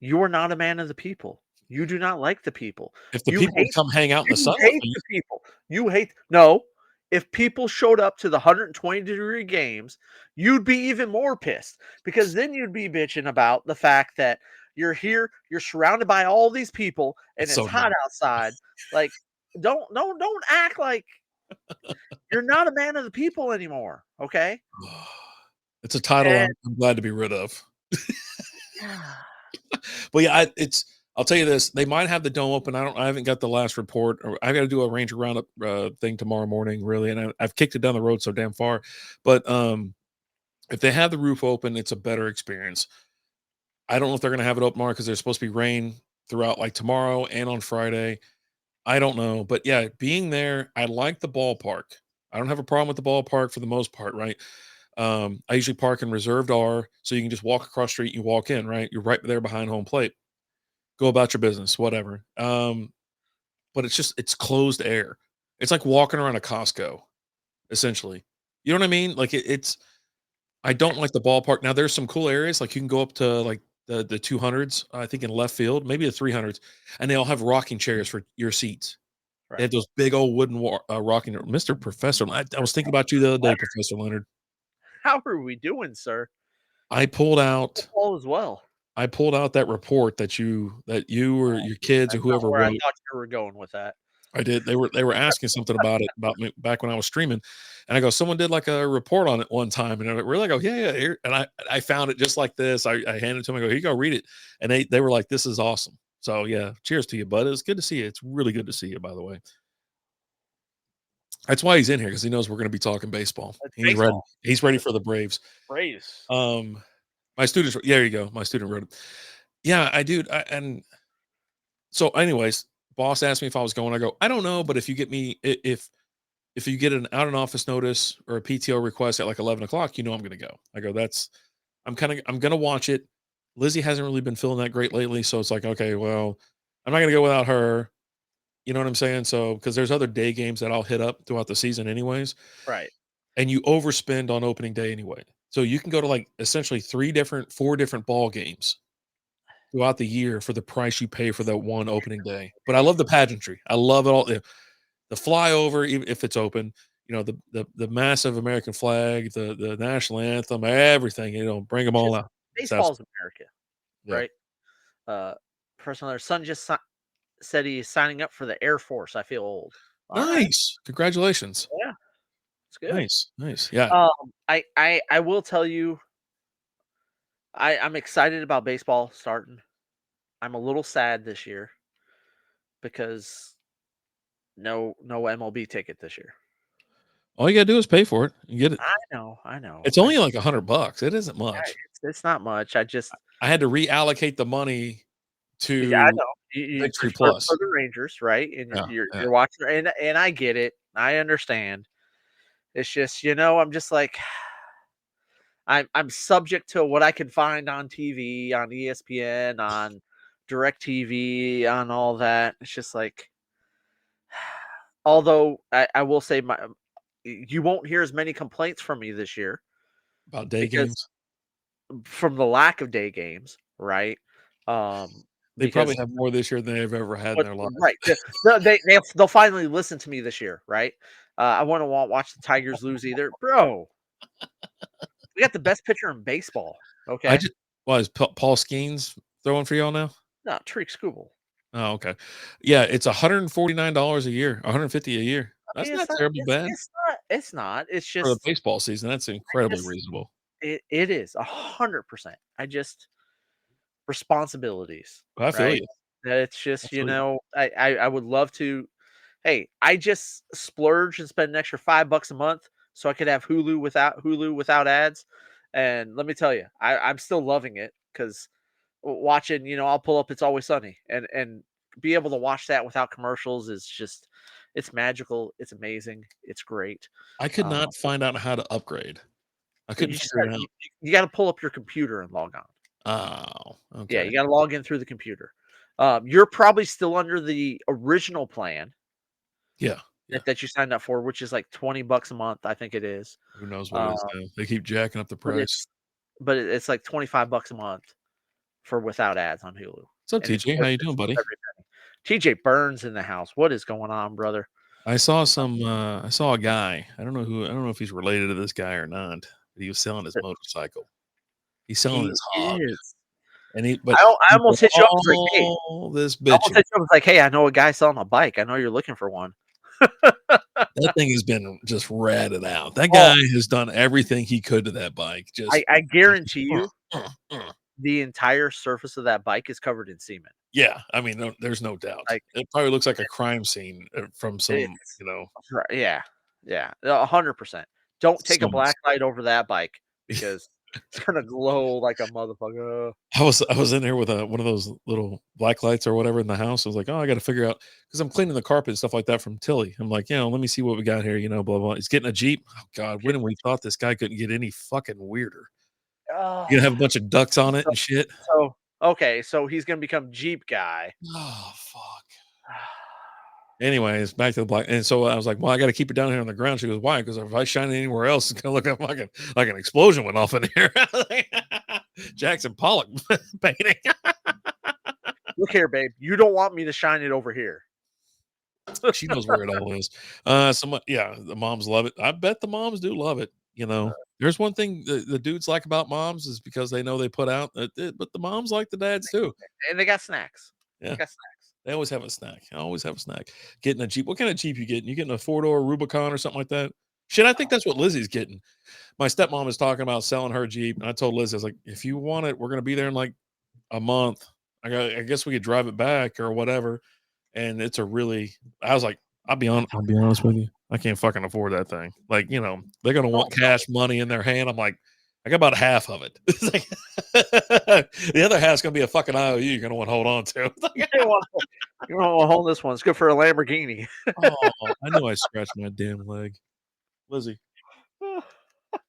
you are not a man of the people. You do not like the people. If the You people would come hang out in the sun with hate me, the people. You hate no. If people showed up to the 120-degree games, you'd be even more pissed because then you'd be bitching about the fact that you're here, you're surrounded by all these people, and it's it's so hot dumb. outside. Like, don't act like you're not a man of the people anymore. Okay. It's a title And I'm glad to be rid of. yeah. But yeah, I'll tell you this: they might have the dome open. I haven't got the last report. Or I got to do a Ranger Roundup thing tomorrow morning, really, and I've kicked it down the road so damn far. But if they have the roof open, it's a better experience. I don't know if they're going to have it open tomorrow because there's supposed to be rain throughout, like tomorrow and on Friday. I don't know, but yeah, being there, I like the ballpark. I don't have a problem with the ballpark for the most part, right? I usually park in reserved R, so you can just walk across the street. You walk in, right? You're right there behind home plate. Go about your business, whatever. But it's closed air. It's like walking around a Costco, essentially. You know what I mean? Like it's. I don't like the ballpark. Now there's some cool areas, like you can go up to like the 200s, I think in left field, maybe the 300s, and they all have rocking chairs for your seats. They Right. have those big old wooden rocking. Mr. Professor, I was thinking about you the other day, Professor Leonard. How are we doing, sir? I pulled out All as well. I pulled out that report that you or your kids or That's not whoever where I wrote. thought you were going with that. I did. They were asking something about it about me back when I was streaming, and I go, someone did like a report on it one time, and they're really, I go, yeah, here. And I found it just like this. I handed it to them. I go, here you go, read it, and they were like, this is awesome. So yeah, cheers to you, bud. It's good to see you. It's really good to see you, by the way. That's why he's in here, because he knows we're going to be talking baseball. It's He's ready. baseball. He's ready for the Braves. Braves. My students. Yeah, there you go. My student wrote it. Yeah, I do. And so, anyways, boss asked me if I was going. I go, I don't know, but if you get me, if you get an out of office notice or a PTO request at like 11 o'clock, I'm going to go. I go, I'm going to watch it. Lizzie hasn't really been feeling that great lately. So it's like, okay, well, I'm not going to go without her. You know what I'm saying? So, because there's other day games that I'll hit up throughout the season anyways. Right. And you overspend on opening day anyway. So you can go to like essentially 4 different ball games throughout the year for the price you pay for that one opening day. But I love the pageantry. I love it all. The flyover, even if it's open, the massive American flag, the national anthem, everything, bring them all out. Baseball's America, Yeah. right? Personally, our son just said he's signing up for the Air Force. I feel old. All right. Nice. Congratulations. Yeah, it's good. Nice. Yeah. I will tell you, I'm excited about baseball starting. I'm a little sad this year because no MLB ticket this year. All you gotta do is pay for it. You get it. I know. It's only like $100. It isn't much. It's not much. I had to reallocate the money Yeah, I to know. You Victory prefer Plus. for the Rangers, right? And Yeah, you're yeah. you're watching, and I get it. I understand. It's just, I'm just like I'm subject to what I can find on TV, on ESPN, on DirecTV, on all that. It's just like, although I will say you won't hear as many complaints from me this year About day because games. from the lack of day games, right? They probably Because have more this year than they've ever had in their life. right, they'll finally listen to me this year, right? I won't watch the Tigers lose either, bro. We got the best pitcher in baseball. Okay, Is Paul Skeens throwing for y'all now? no, Tariq Skubal. Oh, okay. Yeah, it's $149 a year, $150 a year. I That's mean, not terribly bad It's not. It's for the just baseball season. That's incredibly reasonable. it is 100%. I just responsibilities, I feel right? you. That it's just, I feel you. I would love to. Hey, I just splurge and spend an extra $5 a month so I could have Hulu without ads. And let me tell you, I'm still loving it because watching, I'll pull up It's Always Sunny and be able to watch that without commercials is just, it's magical. It's amazing. It's great. I could not find out how to upgrade. I couldn't figure it out. You got to pull up your computer and log on. Oh, Yeah, okay. you got to log in through the computer. You're probably still under the original plan Yeah. that you signed up for, which is like $20 a month. I think it is. Who knows what it is now? They keep jacking up the But price. it's like $25 a month for without ads on Hulu. What's up, And it's TJ? How you doing, buddy? every penny. TJ Burns in the house. What is going on, brother? I saw a guy. I don't know if he's related to this guy or not, but he was selling his motorcycle. He's selling his hog. Is. And I almost hit you up. Like, hey, this I almost bitch. hit you up. It's like, hey, I know a guy selling a bike. I know you're looking for one. That thing has been just ratted out. That guy has done everything he could to that bike. Just I guarantee you, the entire surface of that bike is covered in semen. Yeah, I mean, there's no doubt. Like, it probably looks like a crime scene from some, Yeah, 100%. Don't take a black light over that bike because it's gonna glow like a motherfucker. I was in there with one of those little black lights or whatever in the house. I was like, oh, I got to figure out because I'm cleaning the carpet and stuff like that from Tilly. I'm like, let me see what we got here. Blah blah. He's getting a Jeep. Oh God, when we thought this guy couldn't get any fucking weirder. You're gonna have a bunch of ducks on it and shit. So okay, so he's gonna become Jeep guy. Oh fuck. Anyways, back to the black. And so I was like, well, I got to keep it down here on the ground. She goes, why? Because if I shine it anywhere else, it's going to look like an explosion went off in here. Jackson Pollock painting. Look here, babe. You don't want me to shine it over here. She knows where it all is. The moms love it. I bet the moms do love it. There's one thing the dudes like about moms is because they know they put out, but the moms like the dads too. And they got snacks. Yeah. They got snacks. They always have a snack. I always have a snack. Getting a Jeep. What kind of Jeep you getting? You getting a 4-door Rubicon or something like that? Shit, I think that's what Lizzie's getting. My stepmom is talking about selling her Jeep. And I told Liz, I was like, if you want it, we're going to be there in like a month. I guess we could drive it back or whatever. And I was like, I'll be honest with you. I can't fucking afford that thing. Like, they're going to want cash money in their hand. I'm like, I got about half of it. Like, the other half's going to be a fucking IOU you're going to want to hold on to. You don't want to hold this one. It's good for a Lamborghini. I know I scratched my damn leg. Lizzie.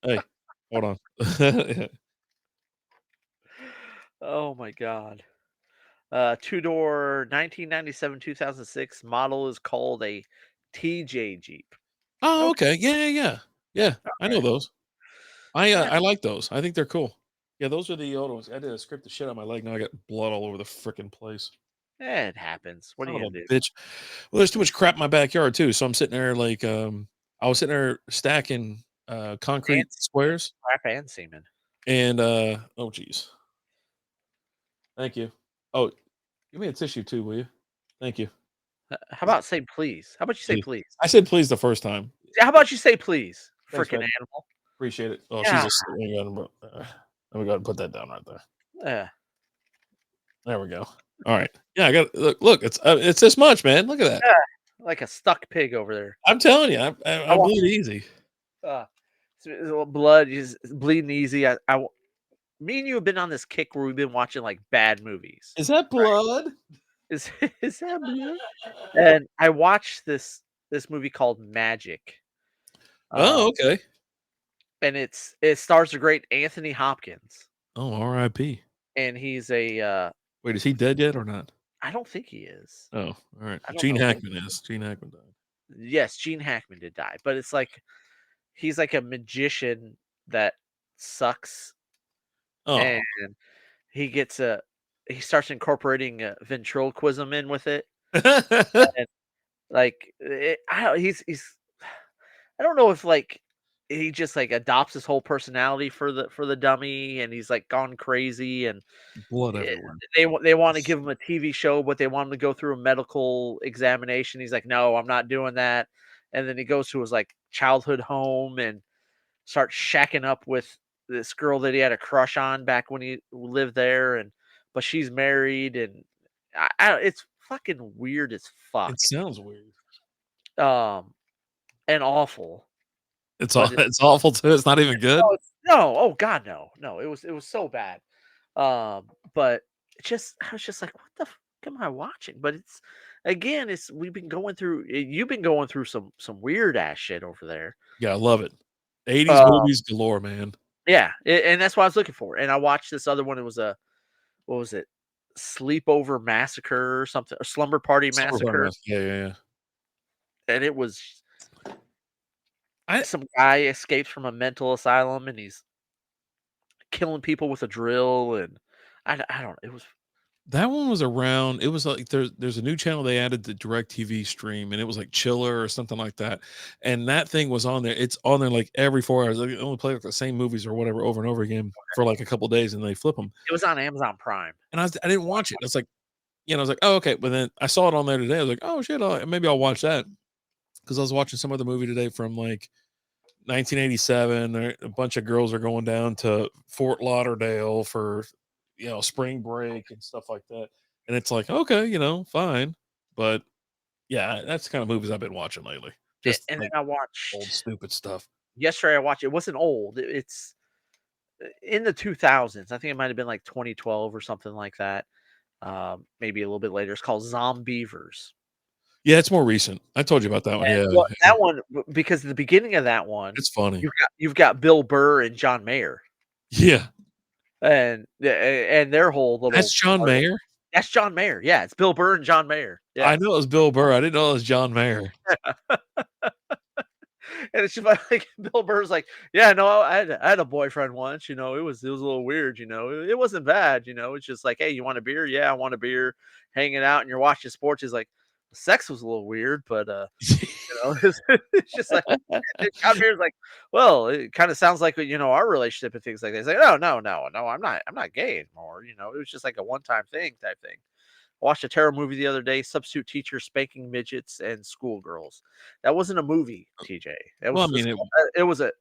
Hey, hold on. Oh, my God. 2-door 1997-2006 model is called a TJ Jeep. Oh, okay. Yeah. Okay. I know those. I like those. I think they're cool. Yeah, those are the old ones. I did a scrape the shit out of my leg. Now I got blood all over the freaking place. It happens. What are you gonna do? Bitch. Well, there's too much crap in my backyard too. So I'm sitting there like I was sitting there stacking concrete squares. Crap and semen. And oh geez. Thank you. Oh, give me a tissue too, will you? Thank you. How about say please? How about you say please? I said please the first time. How about you say please? Thanks, freaking man. animal. Appreciate it. Oh, Yeah. she's asleep. Let me go ahead and put that down right there. Yeah. There we go. All right. Yeah, I got look. It's this much, man. Look at that. Yeah, like a stuck pig over there. I'm telling you, I bleed easy. Blood is bleeding easy. Me and you have been on this kick where we've been watching like bad movies. Is that blood? Right? Is that blood? And I watched this movie called Magic. Oh, okay. And it stars the great Anthony Hopkins. Oh, R.I.P. And he's a wait, is he dead yet or not? I don't think he is. Oh, all right. Gene Hackman is. Gene Hackman died. Yes, Gene Hackman did die, but it's like he's like a magician that sucks. Oh. And he starts incorporating ventriloquism in with it. And like he's I don't know if like he just like adopts his whole personality for the dummy, and he's like gone crazy, and blood everywhere. They want to give him a TV show, but they want him to go through a medical examination. He's like, no, I'm not doing that. And then he goes to his like childhood home and starts shacking up with this girl that he had a crush on back when he lived there, but she's married, and it's fucking weird as fuck. It sounds weird. And awful. It's but it's awful too. It's not even good. no, oh God, no. It was so bad. But I was just like, what the fuck am I watching? But it's again, we've been going through. You've been going through some weird ass shit over there. Yeah, I love it. 80s Uh, movies galore, man. yeah, and that's what I was looking for. And I watched this other one. It was what was it? Sleepover Massacre or something, or Slumber Party Summer Party Massacre, Massacre. Yeah. and it was I some guy escapes from a mental asylum and he's killing people with a drill, and I don't. It was That one was around. It was like there's a new channel they added the DirecTV stream, and it was like Chiller or something like that. And that thing was on there. It's on there like every 4 hours. They only play like the same movies or whatever over and over again for like a couple days, and they flip them. it was on Amazon Prime. And I didn't watch it. I was like, I was like, oh okay. But then I saw it on there today. I was like, oh shit, maybe I'll watch that because I was watching some other movie today from like 1987. A bunch of girls are going down to Fort Lauderdale for spring break and stuff like that. And it's like, okay, fine. But yeah, that's the kind of movies I've been watching lately. Just And like then I watched old stupid stuff. yesterday. I watched. It wasn't old. It's in the 2000s. I think it might have been like 2012 or something like that. Maybe a little bit later. It's called Zombievers. Yeah, it's more recent. I told you about that one. And, Yeah, well, that one, because at the beginning of that one, it's funny. you've got Bill Burr and John Mayer, Yeah, and their whole little. that's John Mayer. That's John Mayer. Yeah, it's Bill Burr and John Mayer. Yeah. I know it was Bill Burr. I didn't know it was John Mayer. And it's just like Bill Burr's like, yeah, no, I had a boyfriend once, it was a little weird, it wasn't bad, it's just like, hey, you want a beer? Yeah, I want a beer. Hanging out and you're watching sports is like, sex was a little weird, but it's just like John Beer's like, well, it kind of sounds like our relationship and things like that. It's like, no, I'm not gay anymore. It was just like a one-time thing type thing. Watched a terror movie the other day, substitute teacher spanking midgets and schoolgirls. That wasn't a movie, TJ. Well, I mean, it was a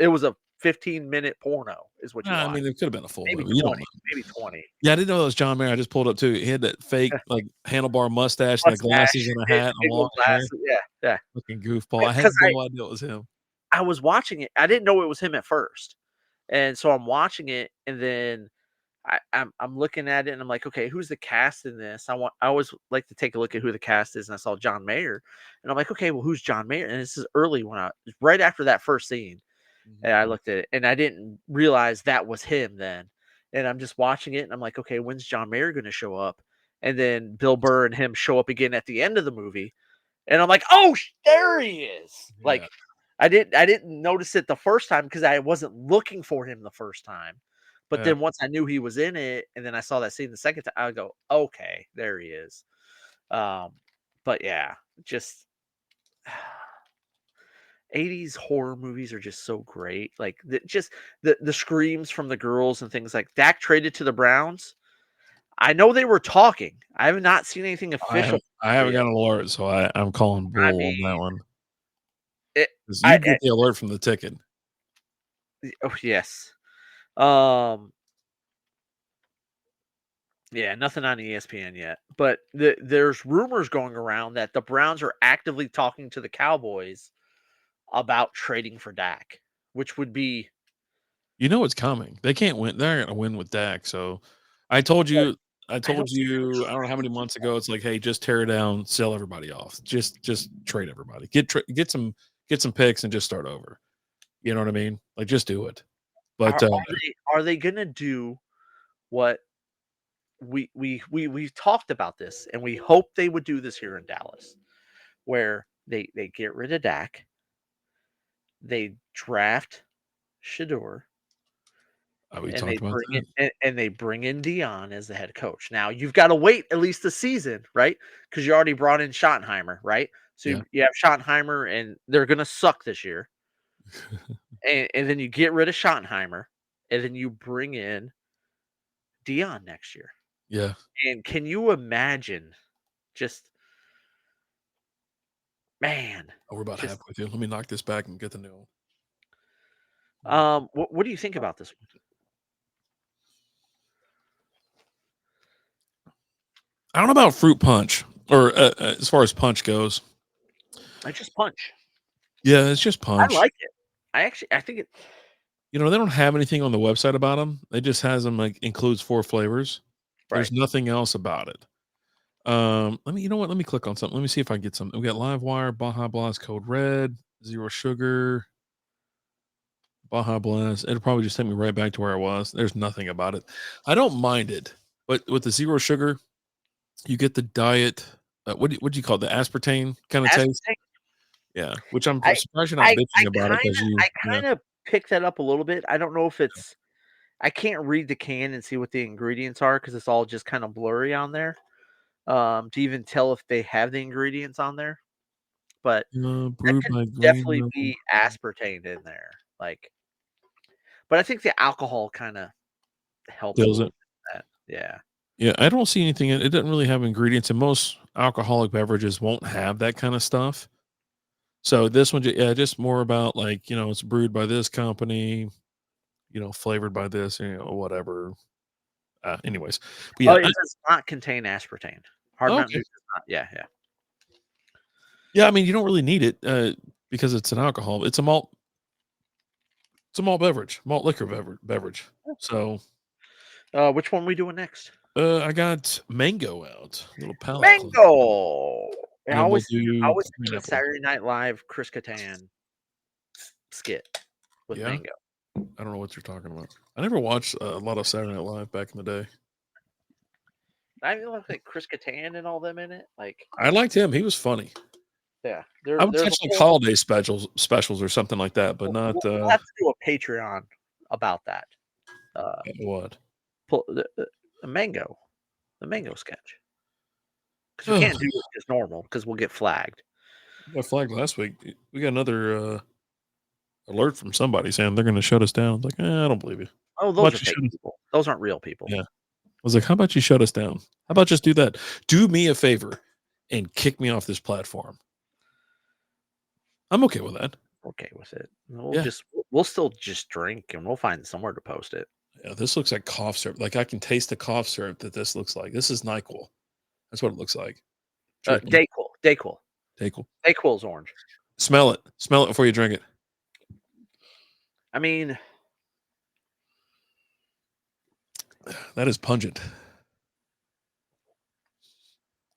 15-minute porno is what you I watched. mean, it could have been a full Maybe movie. 20, maybe 20. Yeah, I didn't know that was John Mayer. I just pulled up too. He had that fake like handlebar mustache and the glasses and a hat and long hair. Yeah. Looking goofball. I had no idea it was him. I was watching it. I didn't know it was him at first. And so I'm watching it, and then I'm looking at it, and I'm like, okay, who's the cast in this? I always like to take a look at who the cast is, and I saw John Mayer, and I'm like, okay, well, who's John Mayer? And this is early right after that first scene, and I looked at it, and I didn't realize that was him then. And I'm just watching it, and I'm like, okay, when's John Mayer going to show up? And then Bill Burr and him show up again at the end of the movie, and I'm like, oh, there he is! Yeah. Like, I didn't notice it the first time because I wasn't looking for him the first time. But then once I knew he was in it, and then I saw that scene the second time, I would go, okay, there he is. But yeah, just 80s horror movies are just so great. Like the screams from the girls and things like Dak traded to the Browns. I know they were talking. I have not seen anything official. I haven't got an alert, so I'm calling bull on that one. You get the alert from the ticket. Oh yes. Yeah, nothing on ESPN yet, but there's rumors going around that the Browns are actively talking to the Cowboys about trading for Dak, which would be, it's coming. They can't win. They're not going to win with Dak. So I told you, I don't know how many months ago. It's like, hey, just tear it down, sell everybody off, just trade everybody, get some picks and just start over. You know what I mean? Like, just do it. But are they gonna do what we've talked about this, and we hope they would do this here in Dallas, where they get rid of Dak, they draft Shador, and they bring in Dion as the head coach. Now you've got to wait at least a season, right? Because you already brought in Schottenheimer, right? So you have Schottenheimer, and they're gonna suck this year. and then you get rid of Schottenheimer, and then you bring in Dion next year. Yeah. And can you imagine just, man. Oh, we're about halfway through. Let me knock this back and get the new one. What do you think about this one? I don't know about fruit punch, or as far as punch goes. I just punch. Yeah, it's just punch. I like it. I think it. They don't have anything on the website about them. They just has them like includes 4 flavors. Right. There's nothing else about it. Let me, let me click on something. Let me see if I get something. We got Live Wire, Baja Blast Code Red, Zero Sugar, Baja Blast. It'll probably just take me right back to where I was. There's nothing about it. I don't mind it, but with the Zero Sugar, you get the diet. What do you call it? The aspartame kind of taste. Yeah, which I'm surprised you're not bitching about it because I kind of picked that up a little bit. I don't know if it's. I can't read the can and see what the ingredients are because it's all just kind of blurry on there. To even tell if they have the ingredients on there, but that brewed could by definitely be aspartame in there. But I think the alcohol kind of helps a Does little it? bit with that. Yeah. Yeah, I don't see anything. It doesn't really have ingredients, and most alcoholic beverages won't have that kind of stuff. So this one, just more about like it's brewed by this company, flavored by this, whatever. Anyways, but yeah, Oh, it does not contain aspartame. Hard Mountain Dew does not. Yeah, yeah. Yeah, I mean, you don't really need it because it's an alcohol. It's a malt. It's a malt beverage, malt liquor beverage. So, which one we doing next? I got mango out, little palate. Mango. I always think of pineapple. Saturday Night Live Chris Kattan skit with mango. I don't know what you're talking about. I never watched a lot of Saturday Night Live back in the day. I mean, like Chris Kattan and all them in it. Like I liked him. He was funny. Yeah, I would catch like holiday specials or something like that, but not. We'll have to do a Patreon about that. What? The mango sketch. Because we can't do it as normal because we'll get flagged. We got flagged last week. We got another alert from somebody saying they're going to shut us down. I was like, I don't believe you. Oh, those are fake people. Those aren't real people. Yeah. I was like, how about you shut us down? How about just do that? Do me a favor and kick me off this platform. I'm okay with that. Okay with it. We'll still just drink and we'll find somewhere to post it. Yeah, this looks like cough syrup. Like I can taste the cough syrup that this looks like. This is NyQuil. That's what it looks like. Dayquil. Dayquil's orange. Smell it before you drink it. I mean, that is pungent.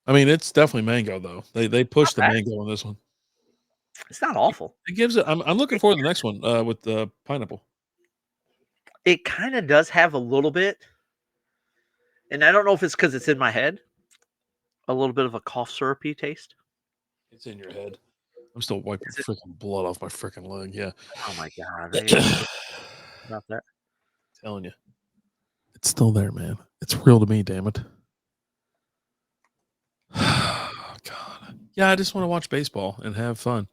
I mean, it's definitely mango though. They push the mango on this one. It's not awful. It gives it. I'm looking forward to the next one with the pineapple. It kind of does have a little bit, and I don't know if it's because it's in my head. A little bit of a cough syrupy taste. It's in your head. I'm still wiping freaking blood off my freaking leg. Yeah. Oh my god. About that. Telling you, it's still there, man. It's real to me. Damn it. God. Yeah, I just want to watch baseball and have fun.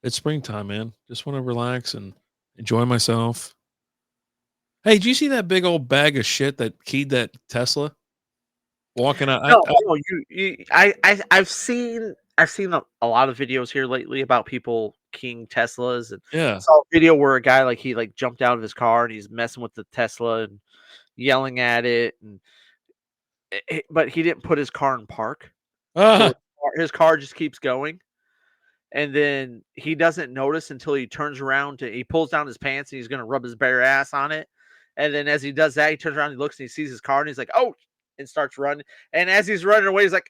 It's springtime, man. Just want to relax and enjoy myself. Hey, did you see that big old bag of shit that keyed that Tesla? Walking out. No, I've seen a lot of videos here lately about people keying Teslas, and I saw a video where a guy he jumped out of his car and he's messing with the Tesla and yelling at it, and but he didn't put his car in park. So his car just keeps going, and then he doesn't notice until he turns around he pulls down his pants and he's gonna rub his bare ass on it, and then as he does that, he turns around, he looks and he sees his car and he's like, "Oh!" and starts running. And as he's running away, he's like,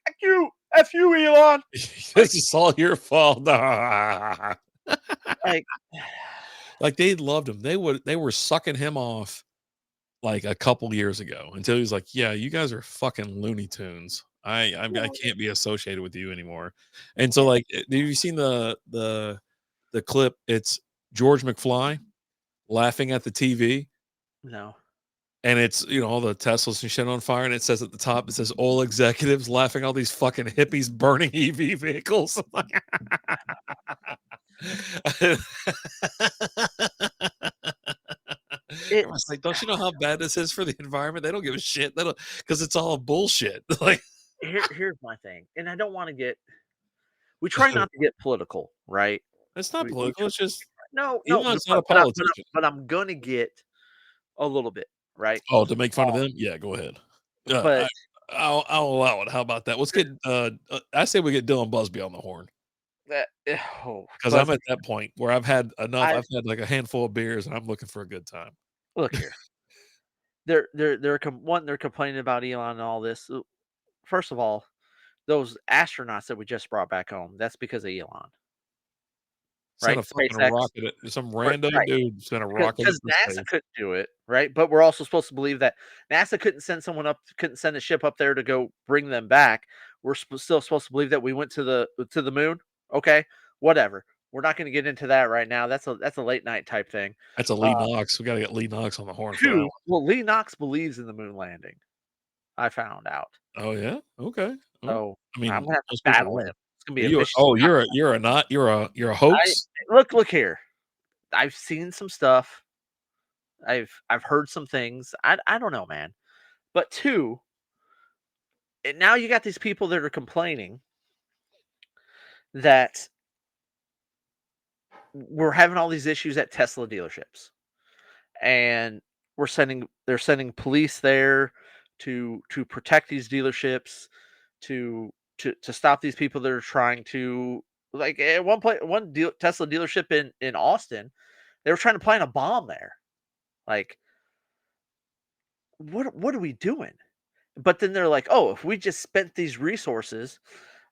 F you, Elon. This is all your fault. Like they loved him. They were sucking him off like a couple years ago until he was like, yeah, you guys are fucking Looney Tunes. I can't be associated with you anymore. And so like, have you seen the clip? It's George McFly laughing at the TV. No. And it's, all the Teslas and shit on fire. And it says at the top, it says oil executives laughing at all these fucking hippies burning EV vehicles. It was like, don't you know how bad this is for the environment? They don't give a shit. Because it's all bullshit. Like, here's my thing. And I don't want to we try not to get political, right? It's not political. It's just, no, it's not a politician. But I'm going to get a little bit. Right. Oh, to make fun of them? Yeah, go ahead. But I'll allow it. How about that? Let's get I say we get Dylan Busby on the horn. Because I'm at that point where I've had enough. I I've had like a handful of beers, and I'm looking for a good time. look here. They're complaining about Elon and all this. First of all, those astronauts that we just brought back home, that's because of Elon, Sent right? a fucking SpaceX, rocket. Some random right? dude sent a rocket Because into NASA space. couldn't do it, right? But we're also supposed to believe that NASA couldn't send a ship up there to go bring them back. We're still supposed to believe that we went to the moon. Okay, whatever. We're not going to get into that right now. That's a late night type thing. That's a Lee Knox. We got to get Lee Knox on the horn for that Two, one. well, Lee Knox believes in the moon landing. I found out. Oh yeah. Okay. Well, So I mean, I'm gonna have to most people battle him. are. It's gonna be a You vicious. oh you're a not you're a I hoax. look here. I've seen some stuff. I've heard some things. I don't know, man. But two, and now you got these people that are complaining that we're having all these issues at Tesla dealerships, and they're sending police there to protect these dealerships, to stop these people that are trying to, like, at Tesla dealership in Austin, they were trying to plant a bomb there. Like, what are we doing? But then they're like, oh, if we just spent these resources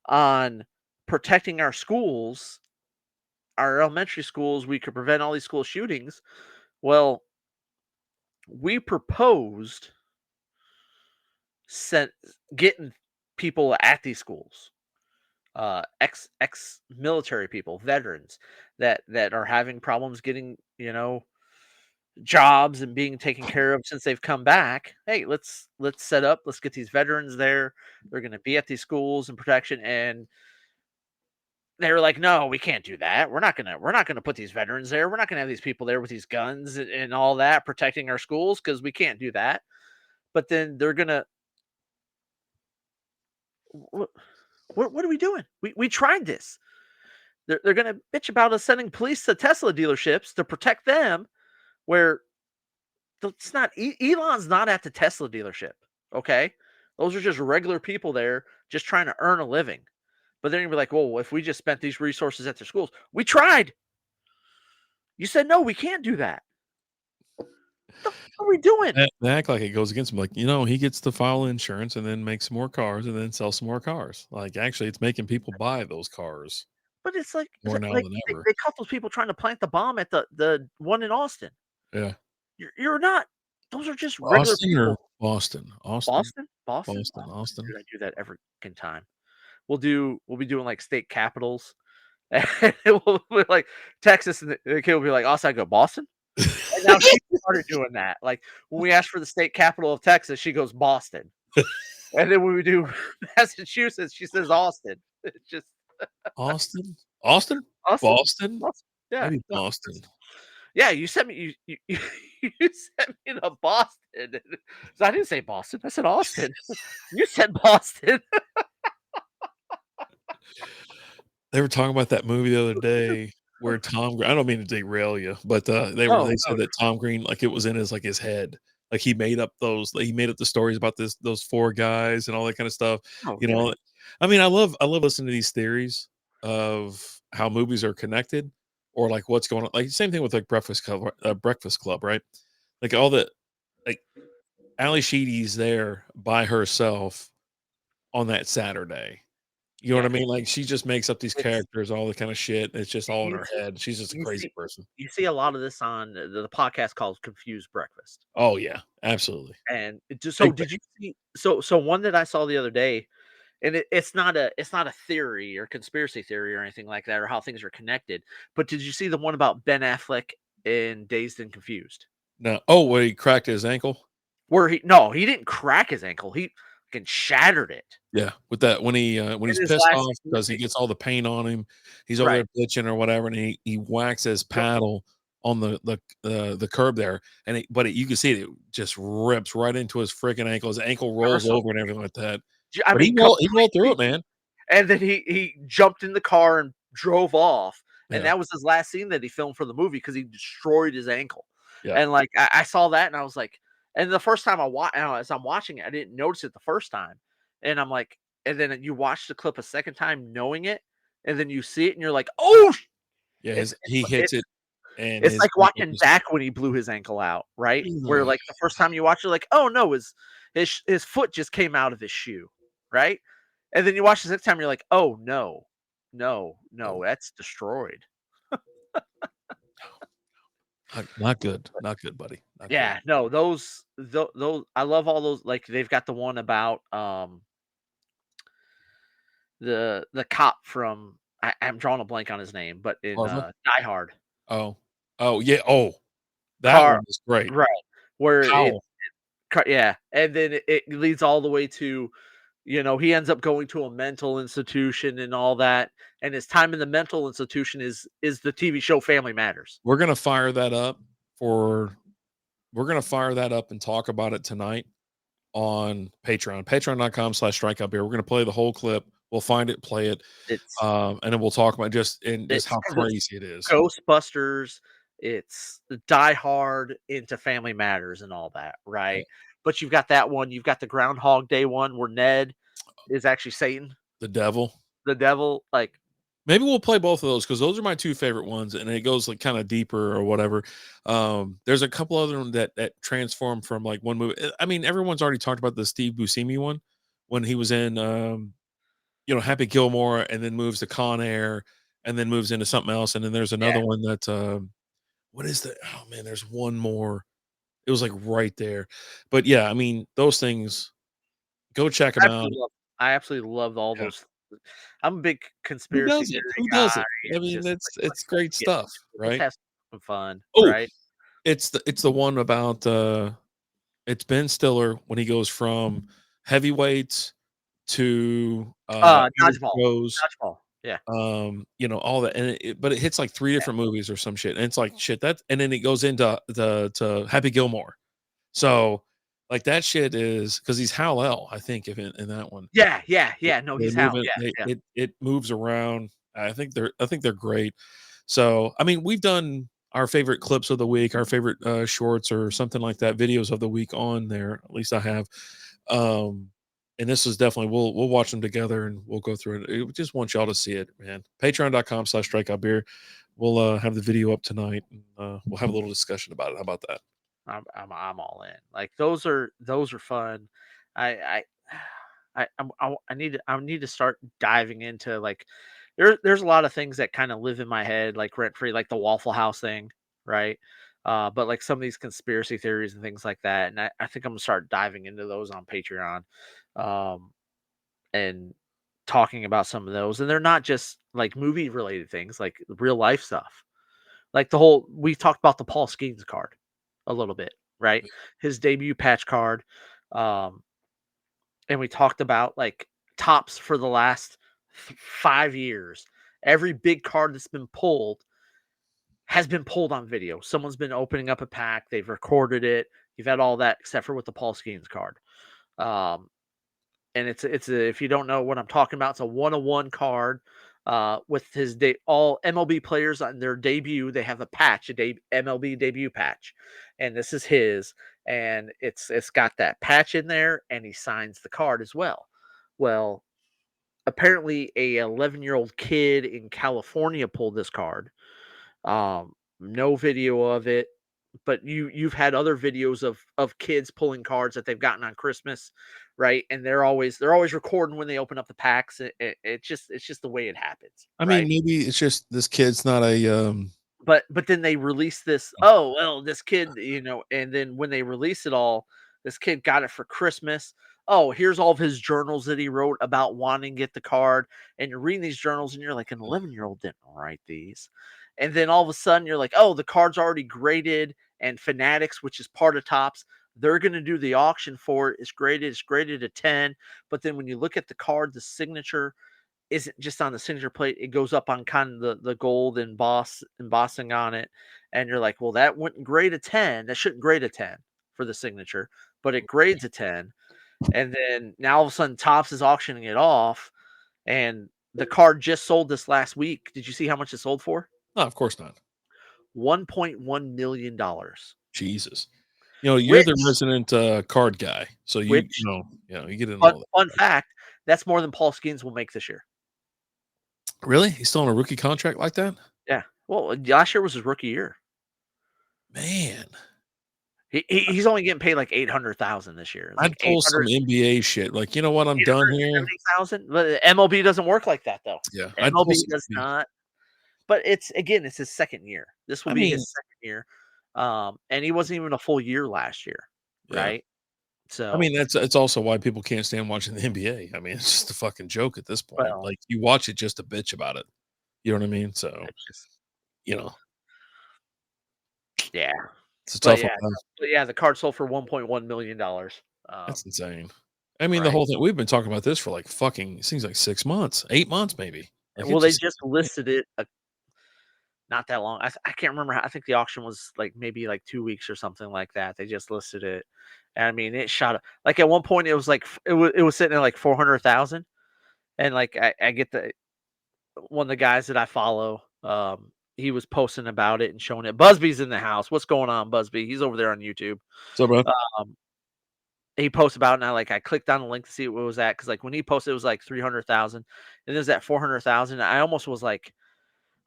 on protecting our schools, our elementary schools, we could prevent all these school shootings. Well, we proposed sent getting people at these schools, ex military people, veterans that are having problems getting, jobs and being taken care of since they've come back. Hey, let's get these veterans there. They're going to be at these schools and protection. And they were like, no, we can't do that. We're not gonna put these veterans there. We're not gonna have these people there with these guns and all that protecting our schools, because we can't do that. But then they're gonna, what are we doing? We tried this. They're gonna bitch about us sending police to Tesla dealerships to protect them, where it's not. Elon's not at the Tesla dealership. Okay, those are just regular people there, just trying to earn a living. But then you'll be like, well, if we just spent these resources at their schools, we tried. You said no, we can't do that. What the fuck are we doing? They act like it goes against him. Like, he gets to file insurance and then make some more cars and then sell some more cars. Like, actually, it's making people buy those cars But it's like, more now than ever. they caught those people trying to plant the bomb at the one in Austin. Yeah. You're not. Those are just regular Austin people. or Boston? Boston. Austin. Dude, I do that every fucking time. We'll be doing like state capitals, and we'll be like Texas, and the kid will be like, "Also, I go Boston." And now she started doing that. Like, when we ask for the state capital of Texas, she goes Boston, and then when we do Massachusetts, she says Austin. It's just Austin? Austin. Boston? Yeah, Maybe Boston. yeah. You sent me you sent me to Boston. So I didn't say Boston. I said Austin. You said Boston. They were talking about that movie the other day where I don't mean to derail you, but they said that Tom Green, like, it was in his head. Like, he made up the stories about those four guys and all that kind of stuff. Oh, I mean, I love listening to these theories of how movies are connected, or like what's going on. Like, same thing with like Breakfast Club, right? Like, all the, like, Ali Sheedy's there by herself on that Saturday. You know what I mean? Like, she just makes up these characters, all the kind of shit. It's just all in her head. She's just a crazy person. You see a lot of this on the podcast called Confused Breakfast. Oh yeah, absolutely. And did you see? So one that I saw the other day, and it's not a theory or conspiracy theory or anything like that, or how things are connected. But did you see the one about Ben Affleck in Dazed and Confused? No. Oh, where he cracked his ankle? Where he didn't crack his ankle. He fucking shattered it. Yeah, with that when he's pissed off because he gets all the paint on him, he's over there bitching or whatever, and he whacks his paddle on the curb there, and you can see it just rips right into his freaking ankle. His ankle rolls over and everything like that. I mean, he rolled through it, man. And then he jumped in the car and drove off, and that was his last scene that he filmed for the movie, because he destroyed his ankle. Yeah. And like, I saw that and I was like, and the first time as I'm watching it, I didn't notice it the first time. And I'm like, and then you watch the clip a second time knowing it, and then you see it, and you're like, oh, Yeah, he hits it, and it's his like watching Dak when he blew his ankle out, right? Where like the first time you watch it, like, oh no, his foot just came out of his shoe, right? And then you watch the next time, you're like, oh no, that's destroyed. Not good, buddy. Not Yeah, good. no, those I love all those. Like they've got the one about the cop from I'm drawing a blank on his name, but in Die Hard. Oh yeah. Oh, that Car one was great. right, where How? yeah, and then it leads all the way to, he ends up going to a mental institution and all that, and his time in the mental institution is the TV show Family Matters. We're gonna fire that up and talk about it tonight on Patreon. Patreon.com/strikeoutbeer. We're gonna play the whole clip. We'll find it, play it, and then we'll talk about just how crazy it is. Ghostbusters, it's the Die Hard into Family Matters and all that, right? But you've got that one, you've got the Groundhog Day one where Ned is actually Satan, the devil. Like maybe we'll play both of those because those are my two favorite ones, and it goes like kind of deeper or whatever. There's a couple other ones that transform from like one movie. I mean, everyone's already talked about the Steve Buscemi one when he was in Happy Gilmore, and then moves to Con Air, and then moves into something else, and then there's another one that what is that? Oh man, there's one more. It was like right there, but yeah, I mean those things. Go check them out. I absolutely love all those. I'm a big conspiracy theory guy. Who does it? I mean, it's great stuff, right? Let's have some fun, Oh, right? It's the one about it's Ben Stiller when he goes from heavyweights to dodgeball. Yeah. All that, and but it hits like 3 different movies or some shit, and it's like shit that, and then it goes into to Happy Gilmore. So like that shit is because he's Hal-El, I think, in that one. Yeah. No, he's Hal. It moves around. I think they're great. So I mean, we've done our favorite clips of the week, our favorite shorts or something like that, videos of the week on there. At least I have. And this is definitely we'll watch them together and we'll go through it. We just want y'all to see it, man. Patreon.com/strikeoutbeer. We'll have the video up tonight. And, we'll have a little discussion about it. How about that? I'm all in. Like those are fun. I need to start diving into like there's a lot of things that kind of live in my head like rent free, like the Waffle House thing, right? But like some of these conspiracy theories and things like that, and I think I'm gonna start diving into those on Patreon, and talking about some of those. And they're not just like movie related things, like real life stuff. Like we talked about the Paul Skeens card a little bit, right? His debut patch card. And we talked about like tops for the last 5 years. Every big card that's been pulled has been pulled on video. Someone's been opening up a pack. They've recorded it. You've had all that except for with the Paul Skeens card. And it's if you don't know what I'm talking about, it's a 101 card. With his all MLB players on their debut, they have a patch, MLB debut patch, and this is his, and it's got that patch in there, and he signs the card as well. Well, apparently, a 11-year-old kid in California pulled this card. No video of it, but you've had other videos of kids pulling cards that they've gotten on Christmas, right? And they're always recording when they open up the packs. It's just the way it happens. I right? mean, maybe it's just this kid's not a But then they release this. Oh well, this kid, and then when they release it all, this kid got it for Christmas. Oh, here's all of his journals that he wrote about wanting to get the card. And you're reading these journals, and you're like, an 11-year-old didn't write these. And then all of a sudden, you're like, oh, the card's already graded. And Fanatics, which is part of Topps, they're going to do the auction for it. It's graded a 10. But then when you look at the card, the signature isn't just on the signature plate. It goes up on kind of the gold embossing on it. And you're like, well, that wouldn't grade a 10. That shouldn't grade a 10 for the signature, but it grades a 10. And then now all of a sudden Topps is auctioning it off. And the card just sold this last week. Did you see how much it sold for? No, of course not. $1.1 million. Jesus. You're the resident card guy. So you get in all that. Fun fact, that's more than Paul Skeens will make this year. Really? He's still on a rookie contract like that? Yeah. Well, last year was his rookie year. Man. He's only getting paid like 800,000 this year. It's like I'd pull some NBA shit. Like, you know what? I'm done here. 870,000. But MLB doesn't work like that though. Yeah. I'd pull MLB some does NBA. not. But it's his second year. This will I be mean, his second year. And he wasn't even a full year last year, yeah. right? I So mean, it's also why people can't stand watching the NBA. I mean, it's just a fucking joke at this point. well, Like, you watch it just to bitch about it. You know what I mean? So, it's just you know, yeah. it's a But tough one. yeah, the card sold for $1.1 million. That's insane. I mean, the Right. whole thing, we've been talking about this for like fucking, it seems like 6 months, 8 months maybe. Like, Well, they just listed it not that long. I can't remember. I think the auction was like maybe like 2 weeks or something like that. They just listed it, and I mean, it shot up. Like at one point, it was like it was sitting at like 400,000, and like I get one of the guys that I follow. He was posting about it and showing it. Busby's in the house. What's going on, Busby? He's over there on YouTube. so, bro. Um, he posts about it, and I clicked on the link to see what it was at, because like when he posted, it was like 300,000, and it was at 400,000. I almost was like,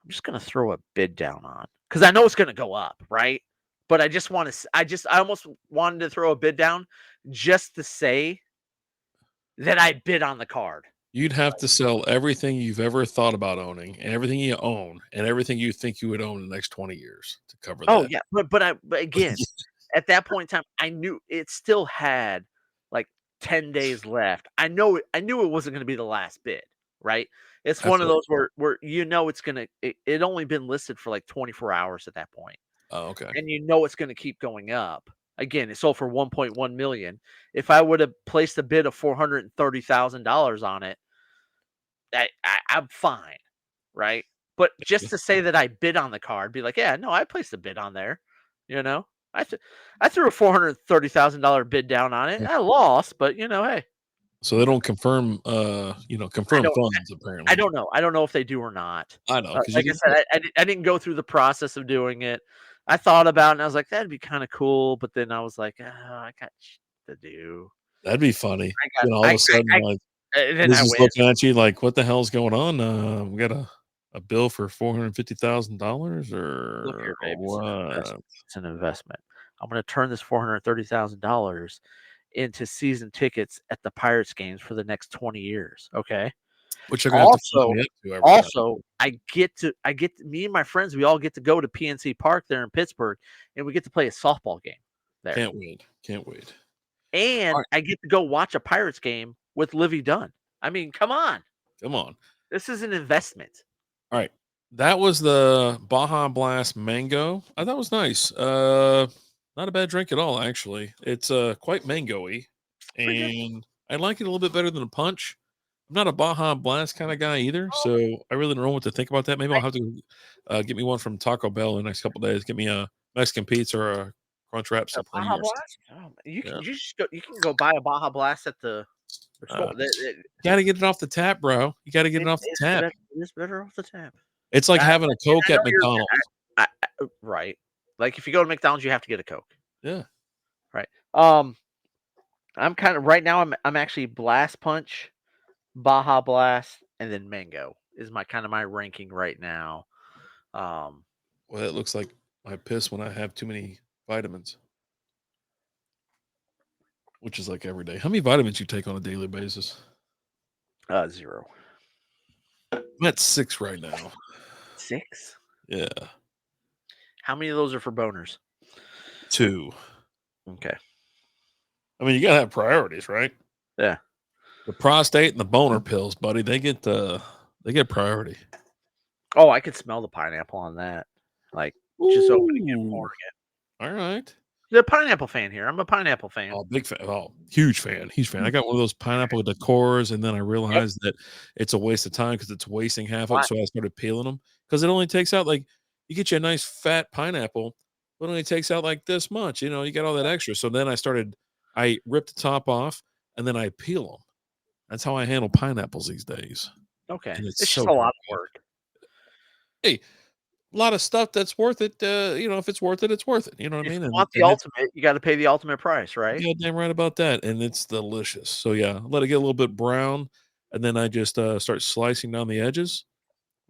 I'm just gonna throw a bid down on, because I know it's gonna go up, right? But I just want to. I almost wanted to throw a bid down just to say that I bid on the card. You'd have to sell everything you've ever thought about owning and everything you own and everything you think you would own in the next 20 years to cover Oh that. yeah, but again, at that point in time, I knew it still had like 10 days left. I knew it wasn't going to be the last bid, right? It's I one of feel those where it's gonna. It only been listed for like 24 hours at that point, oh, okay. and it's going to keep going up. Again, it sold for 1.1 million. If I would have placed a bid of $430,000 on it, I'm fine, right? But just to say that I bid on the card, be like, yeah, no, I placed a bid on there. You know, I threw a $430,000 bid down on it. I lost, but hey, So they don't confirm, I confirm don't, funds I apparently. don't know. I don't know if they do or not. I know because Like I said, I didn't go through the process of doing it. I thought about it, and I was like, that'd be kind of cool. But then I was like, oh, I got shit to do. that'd be funny. I got, Then all of a sudden, like, and then this I is went. looking at you like, what the hell's going on? We got a bill for $450,000 Look or here, babe. what? It's an investment. I'm going to turn this $430,000 into season tickets at the Pirates games for the next 20 years. Okay. Which you're gonna have to fly me up to every time. Me and my friends, we all get to go to PNC Park there in Pittsburgh, and we get to play a softball game there. Can't wait. Can't wait. And right. I get to go watch a Pirates game with Livy Dunn. I mean, come on. Come on. This is an investment. All right. That was the Baja Blast Mango. I thought it was nice. Not a bad drink at all, actually. It's quite mango-y, and I like it a little bit better than a punch. I'm not a Baja Blast kind of guy either, so I really don't know what to think about that. Maybe I'll have to get me one from Taco Bell in the next couple of days. Get me a Mexican pizza or a Crunch Wrap Supreme. Baja Blast? Oh, you can go buy a Baja Blast at the store. You got to get it off the tap, bro. You got to get it off the tap. It is better off the tap. It's like having a Coke at McDonald's. Right. Like if you go to McDonald's, you have to get a Coke. Yeah. Right. I'm kind of right now. I'm actually Blast Punch, Baja Blast, and then Mango is my ranking right now. Well, it looks like I piss when I have too many vitamins, which is like every day. How many vitamins you take on a daily basis? 0. I'm at 6 right now. 6? Yeah. How many of those are for boners? 2. Okay. I mean, you gotta have priorities, right? Yeah. The prostate and the boner pills, buddy, they get priority. Oh, I could smell the pineapple on that. Like just opening and pouring it. All right. You're a pineapple fan here. I'm a pineapple fan. Oh, big fan. Oh, huge fan. Huge fan. I got one of those pineapple decors, and then I realized that it's a waste of time because it's wasting half of it. So I started peeling them because it only takes out like you get you a nice fat pineapple, but it only takes out like this much. You get all that extra. So then I ripped the top off and then I peel them. That's how I handle pineapples these days. Okay. And it's just a lot of work. Hey, a lot of stuff that's worth it. If it's worth it, it's worth it. You know what I mean? If you want the ultimate, you got to pay the ultimate price, right? Yeah, damn right about that. And it's delicious. So yeah, let it get a little bit brown, and then I just start slicing down the edges,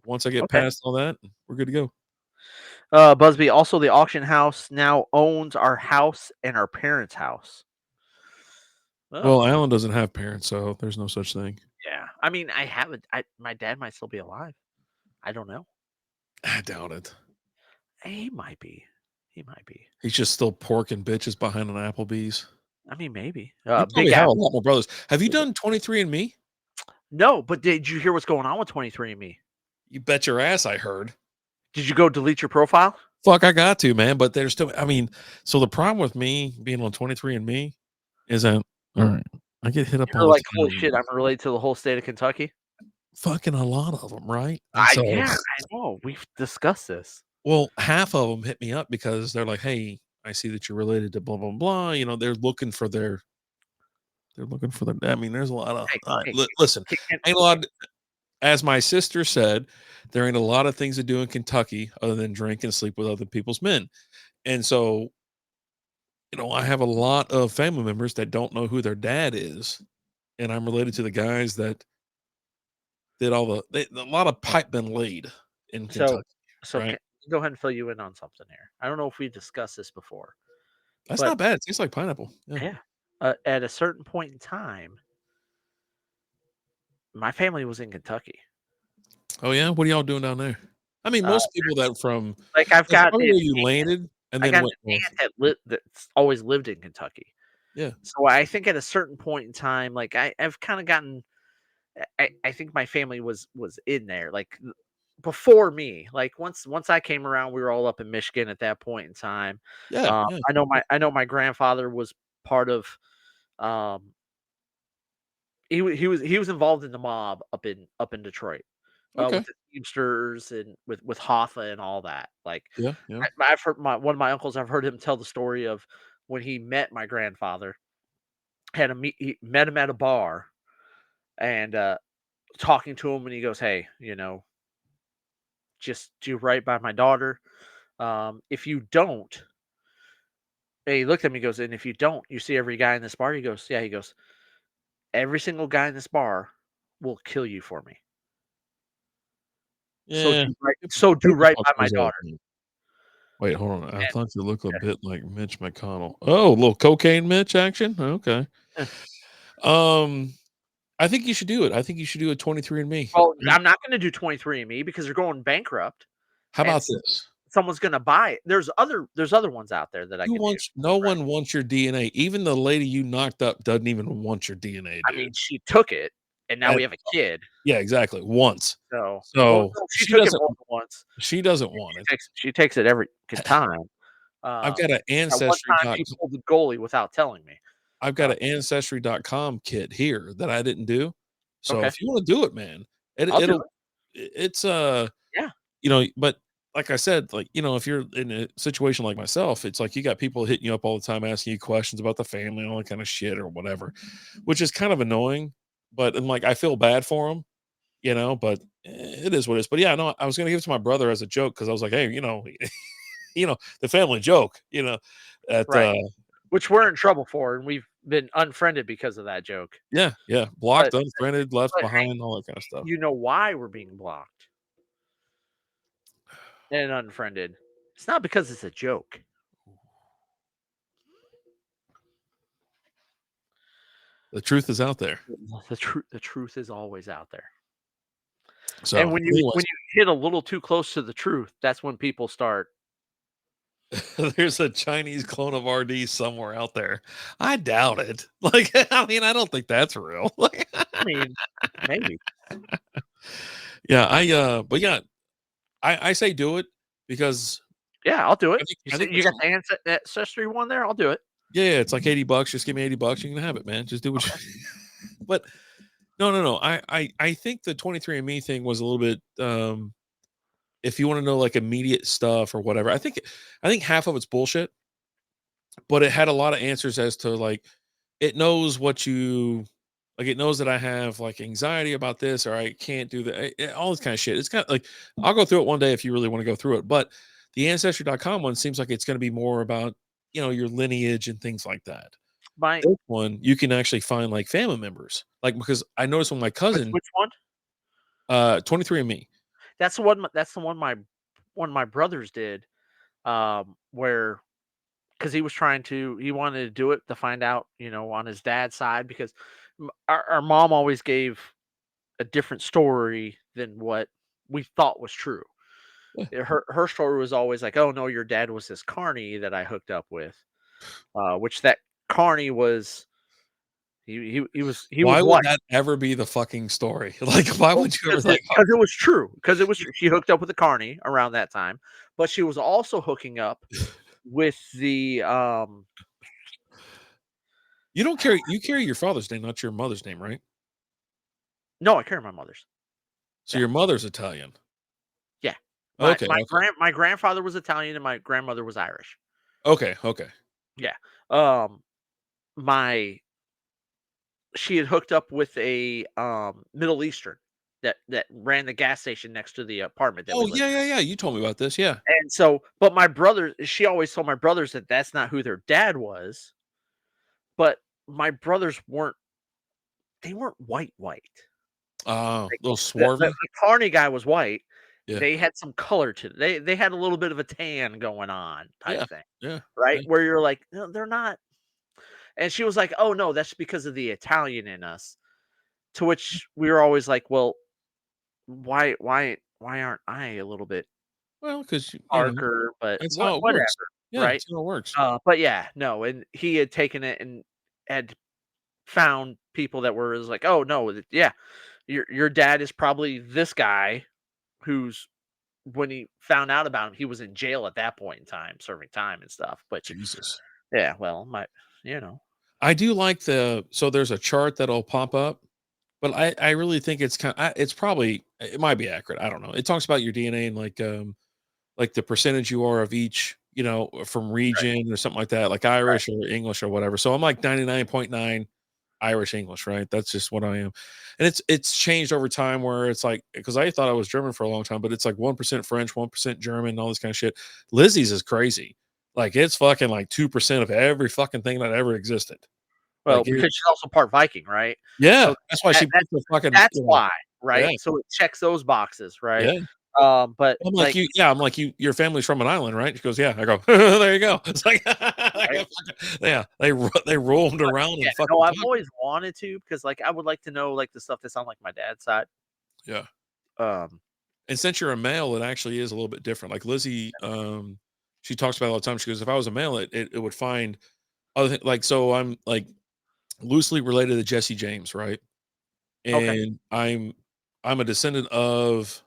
Once I get Okay. past all that, we're good to go. Busby, also the auction house now owns our house and our parents' house. Oh, Well, Alan doesn't have parents, so there's no such thing. yeah. I mean, I haven't. My dad might still be alive. I don't know. I doubt it. He might be. He might be. He's just still porking bitches behind an Applebee's. I mean, maybe. You probably Big have a Apple. lot more brothers. Have you done 23andMe? No, but did you hear what's going on with 23andMe? You bet your ass I heard. Did you go delete your profile? Fuck, I got to, man. But there's still, I mean, so the problem with me being on 23andMe is that, all right, I get hit up You're all like, the holy time. shit, I'm related to the whole state of Kentucky. Fucking a lot of them, right? And so, Yeah, I know. We've discussed this. well, half of them hit me up because they're like, hey, I see that you're related to blah, blah, blah. You know, they're looking for their, I mean, there's a lot of, listen, ain't a lot, as my sister said, there ain't a lot of things to do in Kentucky other than drink and sleep with other people's men. And so, you know, I have a lot of family members that don't know who their dad is. And I'm related to the guys that did all a lot of pipe been laid in Kentucky. So right? go ahead and fill you in on something here. I don't know if we discussed this before. That's but not bad. It tastes like pineapple. Yeah. At a certain point in time, my family was in Kentucky. Oh yeah. What are y'all doing down there? I mean, most people that from like I've got where you landed and then went an aunt that's always lived in Kentucky. Yeah. So I think at a certain point in time, like I've kind of gotten, I think my family was in there like before me. Like once I came around, we were all up in Michigan at that point in time. Yeah. I know my grandfather was part of. He was involved in the mob up in Detroit. Okay. With the Teamsters and with Hoffa and all that. Like, Yeah. I've heard one of my uncles. I've heard him tell the story of when he met my grandfather. He met him at a bar, and talking to him, and he goes, "Hey, you know, just do right by my daughter. If you don't," and he looked at me, and goes, "And if you don't, you see every guy in this bar." He goes, "Yeah." He goes, "Every single guy in this bar will kill you for me. Yeah. So do right by my daughter." Wait, hold on. I thought you looked a bit like Mitch McConnell. Oh, a little cocaine Mitch action. Okay. I think you should do it. I think you should do a 23andMe. Well, I'm not going to do 23andMe because they're going bankrupt. How about this? Someone's going to buy it. There's other ones out there that I can do. No one wants your DNA. Even the lady you knocked up doesn't even want your DNA. Dude. I mean, she took it, and now we have a kid. Yeah, exactly. Once. So she took doesn't, it more than once. She doesn't want it. She takes it every time. I've got an Ancestry. One time she pulled the goalie without telling me. I've got an Ancestry.com kit here that I didn't do. So if you want to do it, man, it's you know, but like I said, like, you know, if you're in a situation like myself, it's like you got people hitting you up all the time, asking you questions about the family and all that kind of shit or whatever, which is kind of annoying. But and like I feel bad for them, you know, but it is what it is. But yeah, no, I was gonna give it to my brother as a joke because I was like, hey, you know, the family joke, you know, which we're in trouble for, and we've been unfriended because of that joke. Yeah, blocked, unfriended, left behind, all that kind of stuff. You know why we're being blocked and unfriended? It's not because it's a joke. The truth is out there. The truth is always out there. So, and when you hit a little too close to the truth, that's when people start. There's a Chinese clone of RD somewhere out there. I doubt it. Like, I mean, I don't think that's real. I mean, maybe. Yeah, but yeah, I say do it because. Yeah, I'll do it. I think you got the Ancestry one there. I'll do it. Yeah, it's like $80. Just give me $80. You can have it, man. Just do what you. But no. I think the 23andMe thing was a little bit. If you want to know like immediate stuff or whatever, I think half of it's bullshit, but it had a lot of answers as to like, it knows what you like. It knows that I have like anxiety about this, or I can't do that. All this kind of shit. It's kind of like, I'll go through it one day if you really want to go through it. But the Ancestry.com one seems like it's going to be more about, you know, your lineage and things like that. This one, you can actually find like family members. Like, because I noticed when my cousin. Which one? 23andMe. That's the one. That's the one one of my brothers did. Where because he wanted to do it to find out, on his dad's side, because our mom always gave a different story than what we thought was true. Yeah. Her story was always like, "Oh no, your dad was this carny that I hooked up with," which that carny was he was Why would white. that ever be the fucking story? Like, why would you ever like? Because it was true. Because it was true. She hooked up with a carny around that time, but she was also hooking up with the You carry your father's name, not your mother's name, right? No, I carry my mother's. So Yeah. your mother's Italian. Yeah. Okay. My grandfather was Italian and my grandmother was Irish. Okay. Yeah. Um my She had hooked up with a Middle Eastern that ran the gas station next to the apartment that we Oh lived yeah. You told me about this. Yeah. in. And so, but my brother, she always told my brothers that that's not who their dad was. But my brothers weren't white. Like, Little the swarthy. carny guy was white. Yeah. They had some color to it. They had a little bit of a tan going on type Yeah. thing, Yeah. right? Yeah. Where you're like, no, they're not. And she was like, "Oh no, that's because of the Italian in us." To which we were always like, "Well, why aren't I a little bit Well, because darker?" But that's how it whatever, works. Yeah, right? that's how it works. But yeah, no, and he had taken it and had found people that were like, "Oh no, yeah, your dad is probably this guy who's." When he found out about him, he was in jail at that point in time, serving time and stuff. But Jesus. yeah, well, you know, I do like so there's a chart that'll pop up, but I really think it's probably, it might be accurate. I don't know. It talks about your DNA and like the percentage you are of each, from right, region or something like that, like right. Irish or English or whatever. So I'm like 99.9 Irish English, right? That's just what I am. And it's changed over time where it's like, because I thought I was German for a long time, but it's like 1% French, 1% German, all this kind of shit. Lizzie's is crazy. Like it's fucking like 2% of every fucking thing that ever existed. Well, Like it, because she's also part Viking, right? yeah, So that's why that, she put the fucking, that's why, yeah, right? So it checks those boxes, right? yeah. But I'm like like, you, yeah. I'm like you. Your family's from an island, right? She goes, yeah. I go, there you go. It's like, right? yeah. They roamed around Yeah, and no, fucking I've talked. always wanted to because like I would like to know like the stuff that's on like my dad's side. Yeah. Um, And since you're a male, it actually is a little bit different. Like Lizzie, she talks about it all the time. She goes, if I was a male, it would find other things. Like, so I'm like loosely related to Jesse James, right? okay, And I'm a descendant of,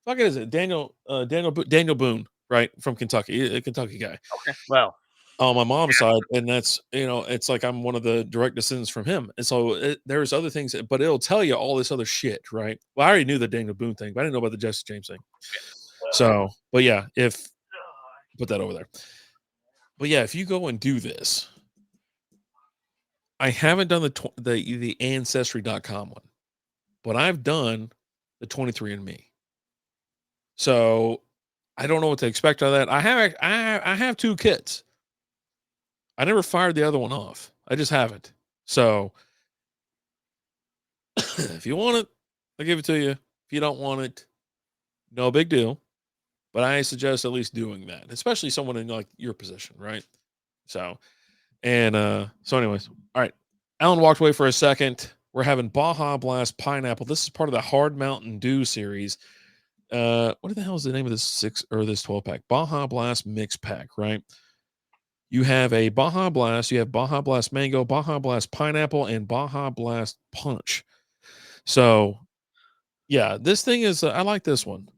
fuck it, is it Daniel Boone, right, from Kentucky, a Kentucky guy okay. Well, on my mom's side, and that's, it's like I'm one of the direct descendants from him, and so there's other things, but it'll tell you all this other shit, right? Well, I already knew the Daniel Boone thing, but I didn't know about the Jesse James thing. So, but yeah, if put that over there. But yeah, if you go and do this, I haven't done the ancestry.com one, but I've done the 23andMe. So I don't know what to expect out of that. I have two kits. I never fired the other one off. I just haven't. So if you want it, I'll give it to you. If you don't want it, no big deal. But I suggest at least doing that, especially someone in like your position, right? So, and so anyways, all right. Alan walked away for a second. We're having Baja Blast Pineapple. This is part of the Hard Mountain Dew series. What the hell is the name of this 12 pack? Baja Blast Mix Pack, right? You have a Baja Blast, you have Baja Blast Mango, Baja Blast Pineapple, and Baja Blast Punch. So, yeah, this thing is, I like this one.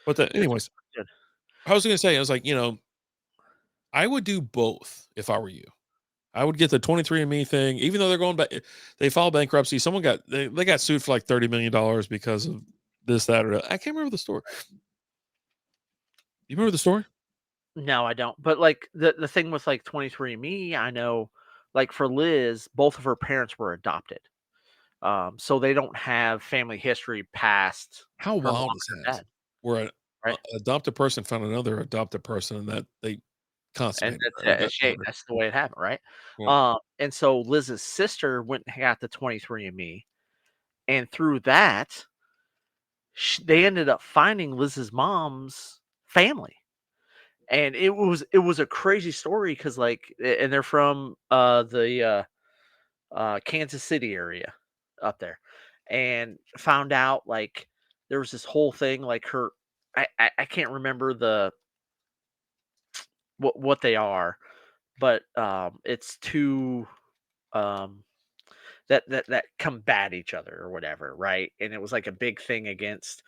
But it's anyways, good. I was going to say, I was like, I would do both if I were you. I would get the 23andMe thing, even though they're going back, they filed bankruptcy. Someone they got sued for like $30 million because of this, that, or that. I can't remember the story. You remember the story? No, I don't. But like the thing with like 23andMe, I know, like for Liz, both of her parents were adopted. So they don't have family history past How her mom wild is and her that? dad, Where an right? adopted person found another adopted person and that they And consummated, that's right? Or got together. that's the way it happened, right? Yeah. And so Liz's sister went and got the 23andMe, and through that, they ended up finding Liz's mom's family. And it was a crazy story because like, and they're from the Kansas City area up there, and found out like there was this whole thing like I can't remember what they are, but it's two um that combat each other or whatever, right? And it was like a big thing against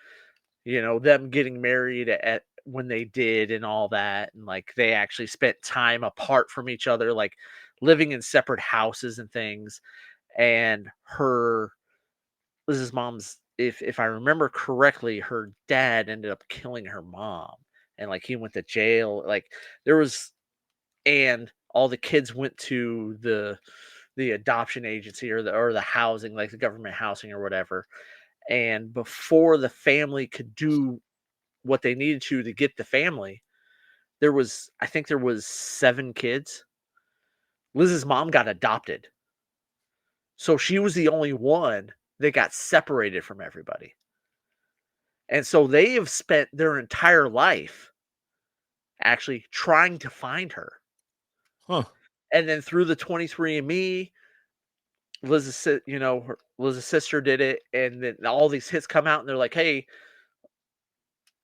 them getting married at when they did and all that, and like they actually spent time apart from each other, like living in separate houses and things. And her Liz's mom's, if I remember correctly, her dad ended up killing her mom, and like he went to jail. Like there was, and all the kids went to the adoption agency or the housing, like the government housing or whatever. And before the family could do what they needed to get the family, I think there was 7 kids. Liz's mom got adopted. So she was the only one that got separated from everybody. And so they have spent their entire life actually trying to find her. Huh. And then through the 23andMe, Liz's sister did it, and then all these hits come out, and they're like, "Hey,"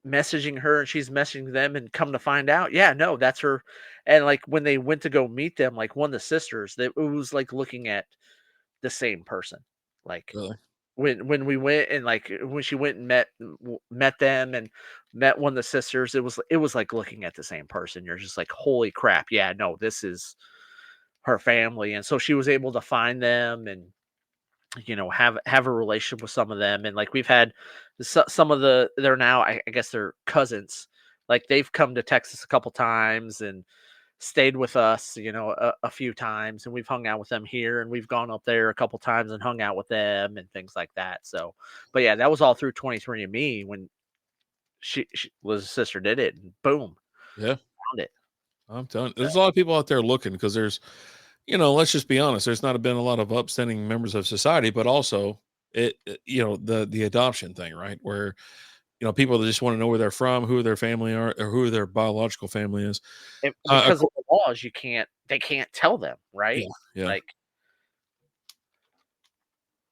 messaging her, and she's messaging them, and come to find out, yeah, no, that's her. And like when they went to go meet them, like one of the sisters, that it was like looking at the same person. Like Really? when we went, and like when she went and met them and met one of the sisters, it was like looking at the same person. You're just like, holy crap, yeah, no, this is her family. And so she was able to find them and have a relationship with some of them. And like we've had some of they're now, I guess they're cousins. Like they've come to Texas a couple times and stayed with us, a few times, and we've hung out with them here, and we've gone up there a couple times and hung out with them and things like that. So, but yeah, that was all through 23andMe when she Liz's sister did it, and boom, Yeah. found it. I'm telling you, there's a lot of people out there looking, because there's, let's just be honest, there's not been a lot of upstanding members of society, but also the adoption thing, right? Where, people that just want to know where they're from, who their family are, or who their biological family is. And because of the laws, they can't tell them, right? Yeah. Like,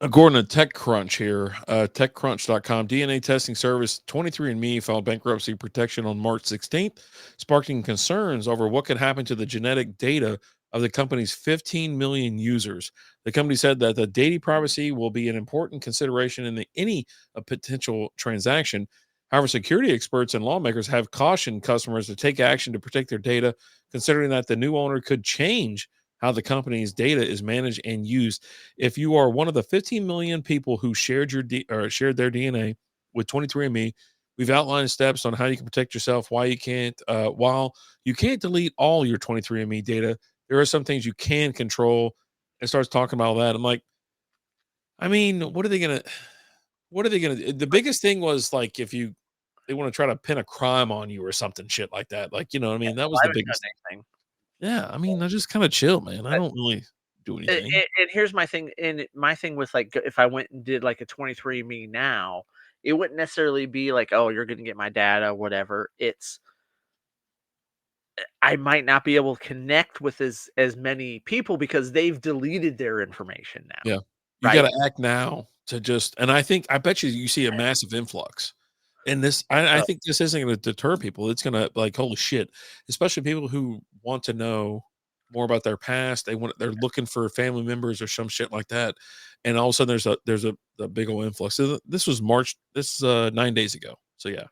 according to TechCrunch here, techcrunch.com, DNA testing service 23andMe filed bankruptcy protection on March 16th, sparking concerns over what could happen to the genetic data of the company's 15 million users. The company said that the data privacy will be an important consideration in any potential transaction. However, security experts and lawmakers have cautioned customers to take action to protect their data, considering that the new owner could change how the company's data is managed and used. If you are one of the 15 million people who shared shared their DNA with 23andMe, we've outlined steps on how you can protect yourself. While you can't delete all your 23andMe data, there are some things you can control. And starts talking about all that. I'm like, I mean, what are they gonna? The biggest thing was like if they want to try to pin a crime on you or something shit like that. Like, what I mean? That was I the haven't done biggest. anything. Yeah, I mean, I just kind of chill, man. I don't really do anything. And here's my thing. And my thing with like, if I went and did like a 23andMe now, it wouldn't necessarily be like, oh, you're going to get my data, whatever. I might not be able to connect with as many people because they've deleted their information now. Yeah. You Right. got to act now to I bet you see a massive influx. And I think this isn't going to deter people. It's going to like, holy shit, especially people who want to know more about their past. They're looking for family members or some shit like that. And all of a sudden there's a big old influx. So this was March. This is 9 days ago. So yeah.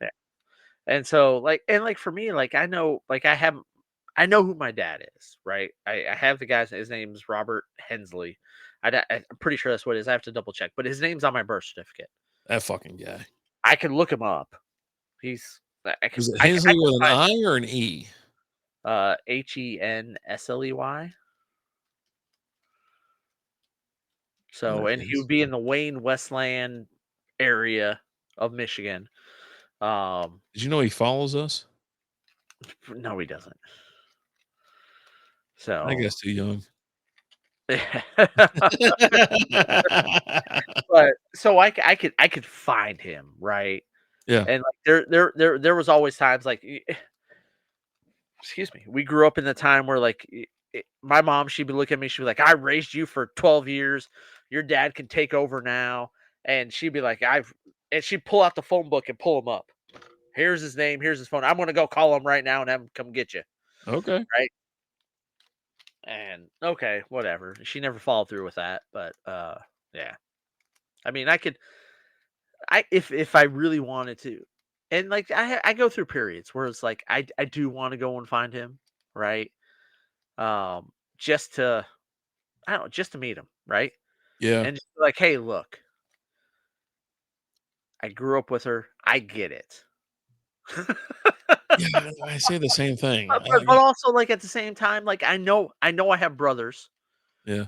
And so like for me, like I know who my dad is, right? I have the guy's, his name's Robert Hensley. I'm pretty sure that's what it is. I have to double check, but his name's on my birth certificate. That fucking guy. I can look him up. Is it Hensley with an I or an E? Hensley. So, and he would be in the Wayne Westland area of Michigan. Did you know he follows us? No, he doesn't. So I guess too young. But so I could find him, right? Yeah. And like there was always times like, excuse me, we grew up in the time where like my mom, she'd be looking at me, she'd be like, I raised you for 12 years. Your dad can take over now. And she'd be like, and she'd pull out the phone book and pull him up. Here's his name. Here's his phone. I'm going to go call him right now and have him come get you. Okay. Right. And okay, whatever. She never followed through with that. But yeah. I mean, if I really wanted to, and like I go through periods where it's like I do want to go and find him, right? Just to I don't know, just to meet him, right? Yeah. And just be like, hey, look, I grew up with her. I get it. Yeah, I say the same thing. But also like at the same time, like I know I have brothers. Yeah.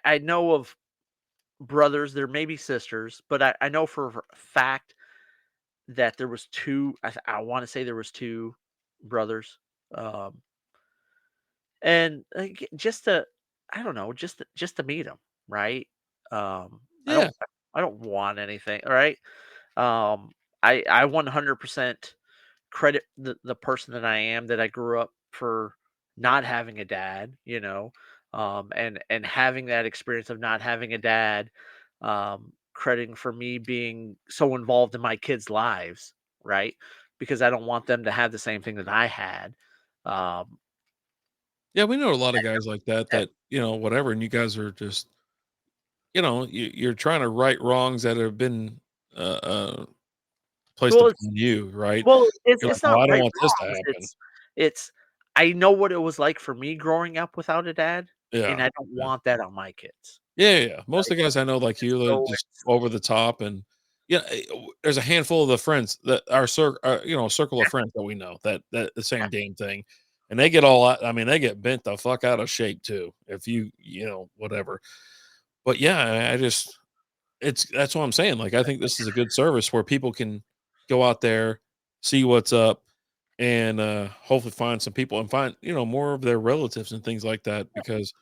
I know of brothers, there may be sisters, but I know for a fact that there was two. I want to say there was two brothers, and like, just to I don't know, just to meet them, right? Yeah. I don't want anything, all right? Um, I 100% credit the person that I am, that I grew up for not having a dad, and having that experience of not having a dad, crediting for me being so involved in my kids' lives, right? Because I don't want them to have the same thing that I had. Um, Yeah, we know a lot of guys like that, whatever, and you guys are just, you're trying to right wrongs that have been, placed well, upon you, right? Well, You're like, it's "Well, not I don't right want this to wrongs, happen." it's I know what it was like for me growing up without a dad, and Yeah. I don't Yeah. want that on my kids. Yeah, yeah, yeah. Most of the guys I know like you, they're So just over the top, and there's a handful of the friends that our circle of friends that we know that the same damn thing, and they get all out. I mean, they get bent the fuck out of shape too. If whatever. But yeah, I just that's what I'm saying. Like, I think this is a good service where people can go out there, see what's up, and hopefully find some people and find more of their relatives and things like that, because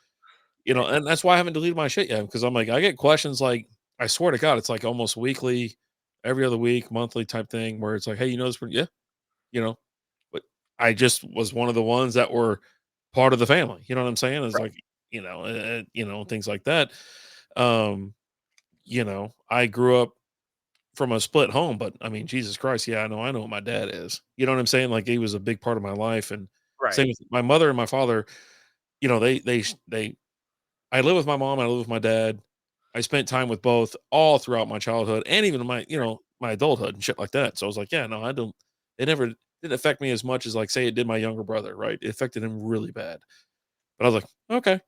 and that's why I haven't deleted my shit yet, because I'm like, I get questions like, I swear to God, it's like almost weekly, every other week, monthly type thing, where it's like, hey, this person? Yeah, you know, but I just was one of the ones that were part of the family. You know what I'm saying? It's right, like, things like that. Um, I grew up from a split home, but I mean, Jesus Christ, yeah, I know what my dad is. You know what I'm saying? Like, he was a big part of my life, and right, same with my mother and my father. They I live with my mom, I live with my dad. I spent time with both all throughout my childhood and even my adulthood and shit like that. So I was like, yeah, no, I don't it never didn't affect me as much as, like, say, it did my younger brother, right? It affected him really bad. But I was like, okay.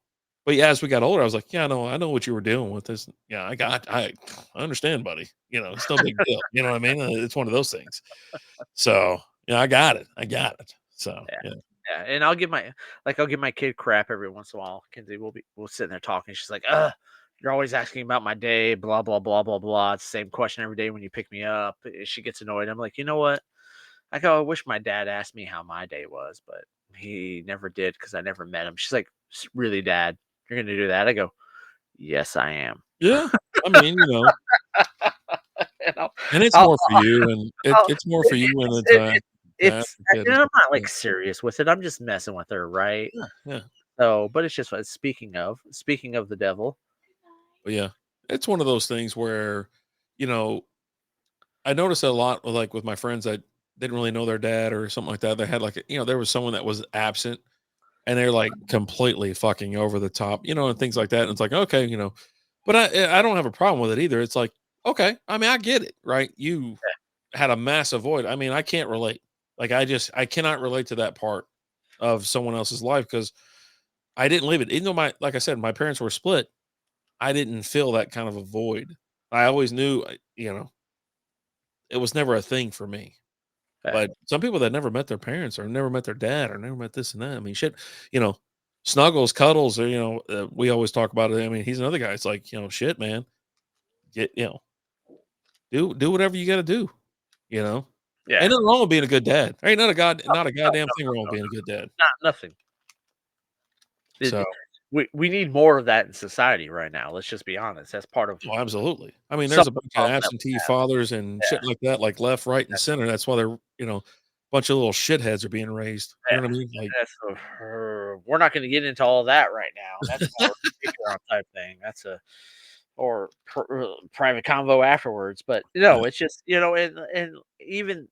But yeah, as we got older, I was like, yeah, no, I know what you were dealing with this. Yeah, I understand, buddy. It's no big deal. You know what I mean? It's one of those things. So, yeah, I got it. I got it. So, yeah, yeah. yeah, and I'll give my kid crap every once in a while. Kenzie, we'll sit there talking. She's like, you're always asking about my day, blah blah blah blah blah. It's the same question every day when you pick me up." She gets annoyed. I'm like, you know what? I wish my dad asked me how my day was, but he never did because I never met him. She's like, really, Dad? You're gonna do that?" I go, "Yes, I am." Yeah. I mean, And and it's I'll, more for you, and I'll, it's more for you when it's to it's, kid and and I'm stuff not like like that. serious with it. I'm just messing with her, right? Yeah, yeah. So, but it's just speaking of the devil, But yeah, it's one of those things where, you know, I noticed a lot with, like, with my friends that didn't really know their dad or something like that. They had like, there was someone that was absent, and they're like completely fucking over the top, and things like that. And it's like, okay, but I don't have a problem with it either. It's like, okay, I mean, I get it, right? You had a massive void. I mean, I can't relate. Like, I cannot relate to that part of someone else's life, because I didn't live it. Even though like I said, my parents were split, I didn't feel that kind of a void. I always knew, it was never a thing for me. yeah, But some people that never met their parents or never met their dad or never met this and that. I mean, shit, you know, snuggles, cuddles, or, we always talk about it. I mean, he's another guy. It's like, shit, man, get, do whatever you got to do, you know. yeah, Ain't nothing wrong with being a good dad. Not a no, goddamn no, thing wrong with no, being a good dad. not nothing. So, we need more of that in society right now. Let's just be honest. That's part of Oh, absolutely. I mean, some there's a of the bunch of problem that we absentee have. fathers and Yeah, shit like that, like left, right, and that's center. That's why they're, a bunch of little shitheads are being raised. You yeah, know what I mean? Like, we're not gonna get into all that right now. That's more of a Patreon type thing. That's a or private convo afterwards. But yeah, no, it's just and even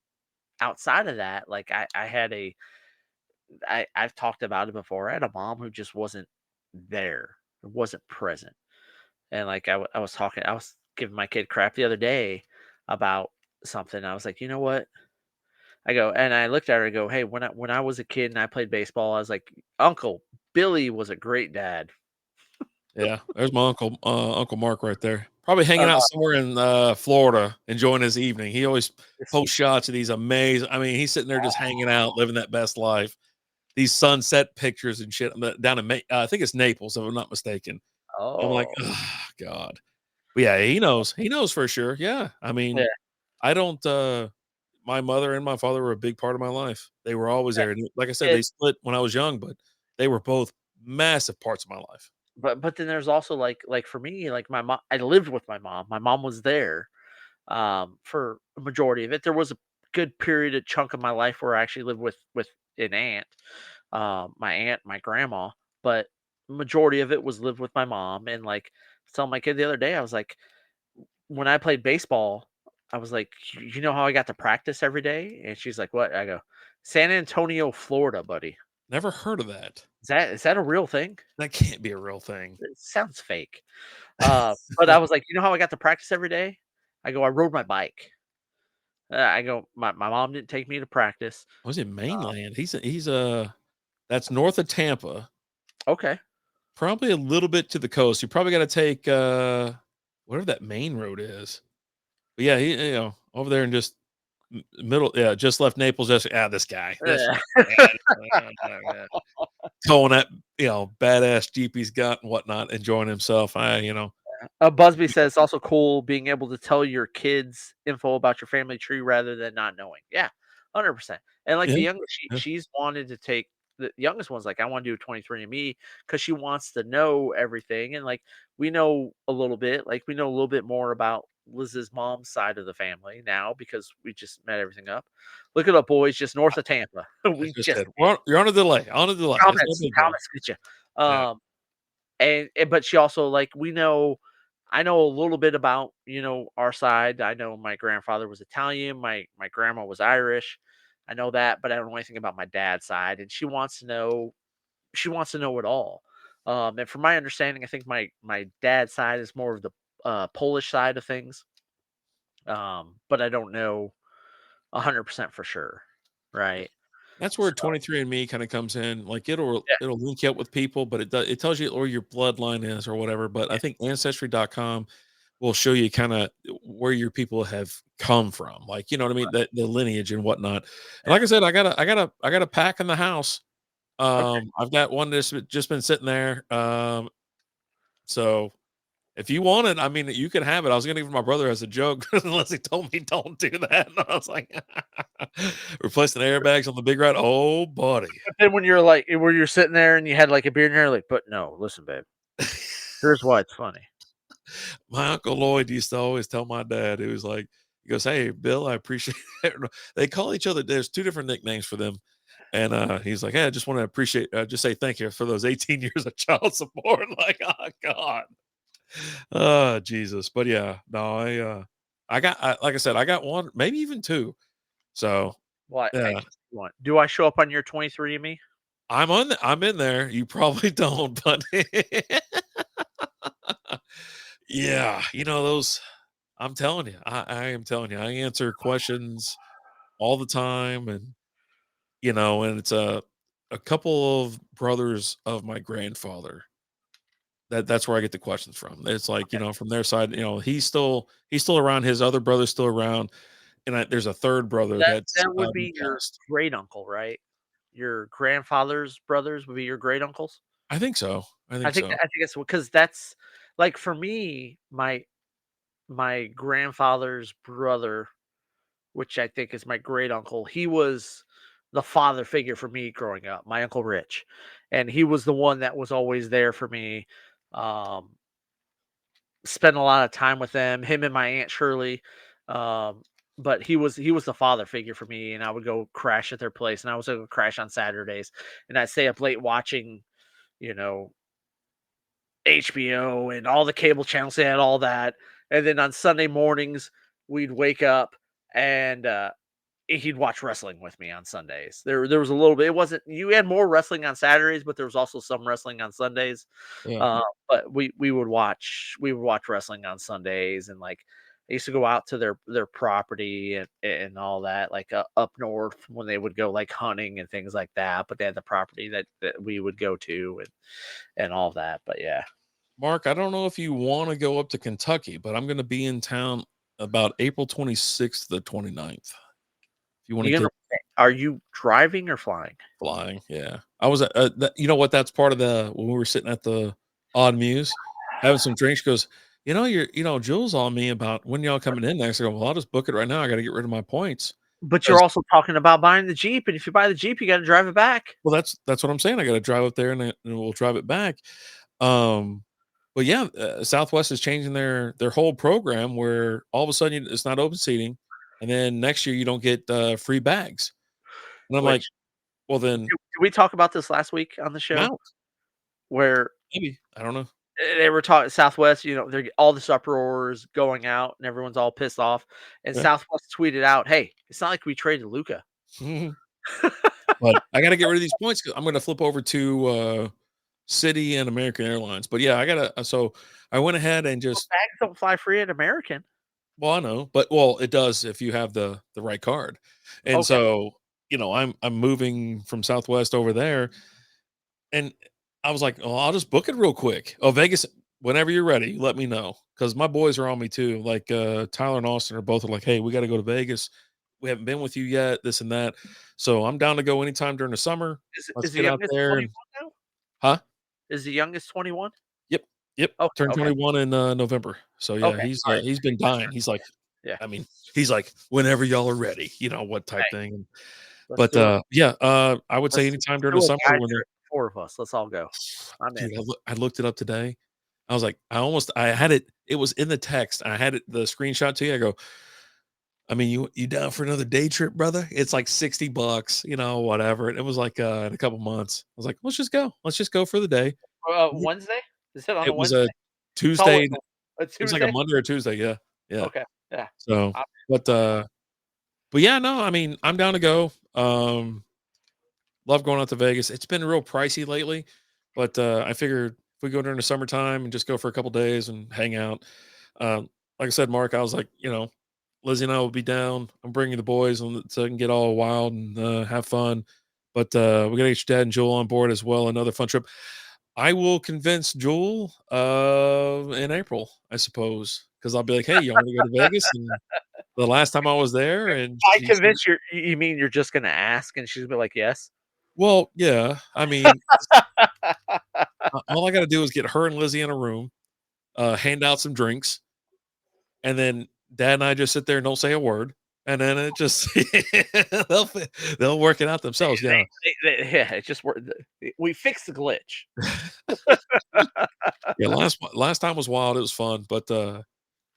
outside of that, like I had I've talked about it before. I had a mom who just wasn't there, wasn't present, and like I was talking, I was giving my kid crap the other day about something. I was like, you know what? I go and I looked at her and go, hey, when I was a kid and I played baseball, I was like, Uncle Billy was a great dad. yeah. There's my Uncle Mark right there. Probably hanging Uh, out somewhere in Florida, enjoying his evening. He always it's- posts shots of these amazing. I mean, he's sitting there just hanging out, living that best life. These sunset pictures and shit down in I think it's Naples, if I'm not mistaken. I'm like, oh, oh God. But yeah, he knows. He knows for sure. Yeah. I yeah, mean, I don't my mother and my father were a big part of my life. They were always there. And like I said, yeah. they split when I was young, but they were both massive parts of my life. But then there's also like for me, like my mom, I lived with my mom. My mom was there for a majority of it. There was a good period, a chunk of my life where I actually lived with an aunt, my aunt, my grandma. But majority of it was lived with my mom. And like telling my kid the other day, I was like, when I played baseball, I was like, you know how I got to practice every day? And she's like, what? I go, San Antonio, Florida, buddy. Never heard of that. Is that a real thing? That can't be a real thing. It sounds fake. But I was like, you know how I got to practice every day? I go, I rode my bike. I go, my mom didn't take me to practice. Was it mainland? He's that's north of Tampa, Okay. probably a little bit to the coast. You probably got to take whatever that main road is. But yeah, he over there and just middle, yeah, just left Naples. Just this guy, Yeah. towing that badass Jeep he's got and whatnot, enjoying himself. Busby says it's also cool being able to tell your kids info about your family tree rather than not knowing. Yeah, 100%. And like Yeah, the youngest, yeah. she's wanted to take the youngest one's like, I want to do a 23andMe because she wants to know everything. And like we know a little bit, like we know a little bit more about Liz's mom's side of the family now because we just met everything up. Look it up, boys, just north of Tampa. I We just just said, you're on a delay. On a delay. It's no comments, big deal. comments get you. Yeah. And but she also like I know a little bit about our side. I know my grandfather was Italian, my grandma was Irish. I know that, but I don't know anything about my dad's side, and she wants to know it all. And from my understanding, I think my dad's side is more of the Polish side of things. But I don't know 100% for sure, right? That's where So 23andMe kind of comes in. Like it'll yeah, it'll link you up with people, but it tells you or your bloodline is or whatever. But I think ancestry.com will show you kind of where your people have come from. Like, you know what I mean? The lineage and whatnot. And yeah. like I said, I got a pack in the house. Okay. I've got one that's just been sitting there. So if you want it, I mean, you can have it. I was gonna give it to my brother as a joke unless he told me don't do that. And I was like, replacing airbags on the big ride. Oh, buddy. But then when you're sitting there and you had like a beer in your hand, like, but no, listen, babe. Here's why it's funny. My Uncle Lloyd used to always tell my dad, he was like, he goes, "Hey, Bill, I appreciate it." They call each other, there's two different nicknames for them. And he's like, "Hey, I just want to appreciate, just say thank you for those 18 years of child support." Like, oh, God. Oh, Jesus. But yeah, no, like I said, I got one, maybe even two. So Well, I yeah, just want. Do I show up on your 23andMe? I'm in there. You probably don't, but yeah, those, I'm telling you, I am telling you, I answer questions all the time. And it's a couple of brothers of my grandfather. That's where I get the questions from. It's like, from their side, he's still around, his other brother's still around, and there's a third brother That that's that would been be your passed. great uncle, right? Your grandfather's brothers would be your great uncles. I think so. I I think think so. I think it's because that's like for me, my grandfather's brother, which I think is my great uncle. He was the father figure for me growing up, my Uncle Rich. And he was the one that was always there for me. Um, Spent a lot of time with them, him and my Aunt Shirley. Um, but he was the father figure for me, and I would go crash at their place, and I was going to crash on Saturdays, and I'd stay up late watching, you know, HBO and all the cable channels. They had all that, and then on Sunday mornings we'd wake up and he'd watch wrestling with me on Sundays. There was a little bit. It wasn't You had more wrestling on Saturdays, but there was also some wrestling on Sundays. Yeah. But we would watch wrestling on Sundays, and like I used to go out to their property and all that, like up north when they would go like hunting and things like that. But they had the property that we would go to and all that. But yeah, Mark, I don't know if you want to go up to Kentucky, but I'm going to be in town about April 26th to the 29th. If you want to you gonna get are you driving or flying? flying, yeah. I was at, you know what? That's part of when we were sitting at the Odd Muse having some drinks. She goes, Jules on me about when y'all coming in next. I go, well, I'll just book it right now. I got to get rid of my points. But you're 'Cause- also talking about buying the Jeep, and if you buy the Jeep, you got to drive it back. well, that's what I'm saying. I got to drive up there and we'll drive it back. Um, but yeah, Southwest is changing their whole program where all of a sudden it's not open seating, and then next year you don't get free bags. And I'm like, Which well, then did we talk about this last week on the I'm show out. where Maybe I don't know. they were talking Southwest? They're all this uproar is going out, and everyone's all pissed off. And Yeah. Southwest tweeted out, "Hey, it's not like we traded Luca." But I got to get rid of these points because I'm going to flip over to City and American Airlines. But yeah, I gotta. So I went ahead and just. Bags don't fly free at American. Well, I know, but it does if you have the right card. And Okay, so I'm moving from Southwest over there, and I was like, oh, I'll just book it real quick. Oh, Vegas, whenever you're ready, let me know because my boys are on me too. Like Tyler and Austin are both like, hey, we got to go to Vegas. We haven't been with you yet, this and that. So I'm down to go anytime during the summer. Let's is the get out youngest there 21 and now? huh? Is the youngest 21? Yep, yep. Okay, Turned okay, 21 in November. So yeah, okay. All right. he's been dying. He's like, Yeah. I mean, he's like, whenever y'all are ready, what type Hey, thing. let's But do it. yeah, I would say Let's anytime during do the a summer guy when trip. 4 of us. Let's all go. I'm in. dude, I looked it up today. I was like, I had it. It was in the text. I had the screenshot to you. I go, I mean, you down for another day trip, brother? It's like $60, whatever. And it was like in a couple months. I was like, let's just go. Let's just go for the day. Wednesday? Is it on a It was Wednesday? a It's always Tuesday. a It was like a Tuesday? Monday or Tuesday. Yeah, yeah. Okay. Yeah. So, I'm but yeah, no, I mean, I'm down to go. Love going out to Vegas. It's been real pricey lately, but I figured if we go during the summertime and just go for a couple days and hang out. Like I said, Mark, I was like, Lizzie and I will be down. I'm bringing the boys so I can get all wild and have fun. But we got to get your dad and Joel on board as well. Another fun trip. I will convince Joel in April, I suppose, because I'll be like, hey, you want to go to Vegas? And the last time I was there, and I she said, convinced you mean you're just gonna ask and she's gonna be like, "Yes?" well, yeah. I mean, all I got to do is get her and Lizzie in a room, hand out some drinks, and then Dad and I just sit there and don't say a word, and then it just they'll they'll work it out themselves. Yeah, Yeah, it just worked. We fixed the glitch. yeah. Last time was wild. It was fun, but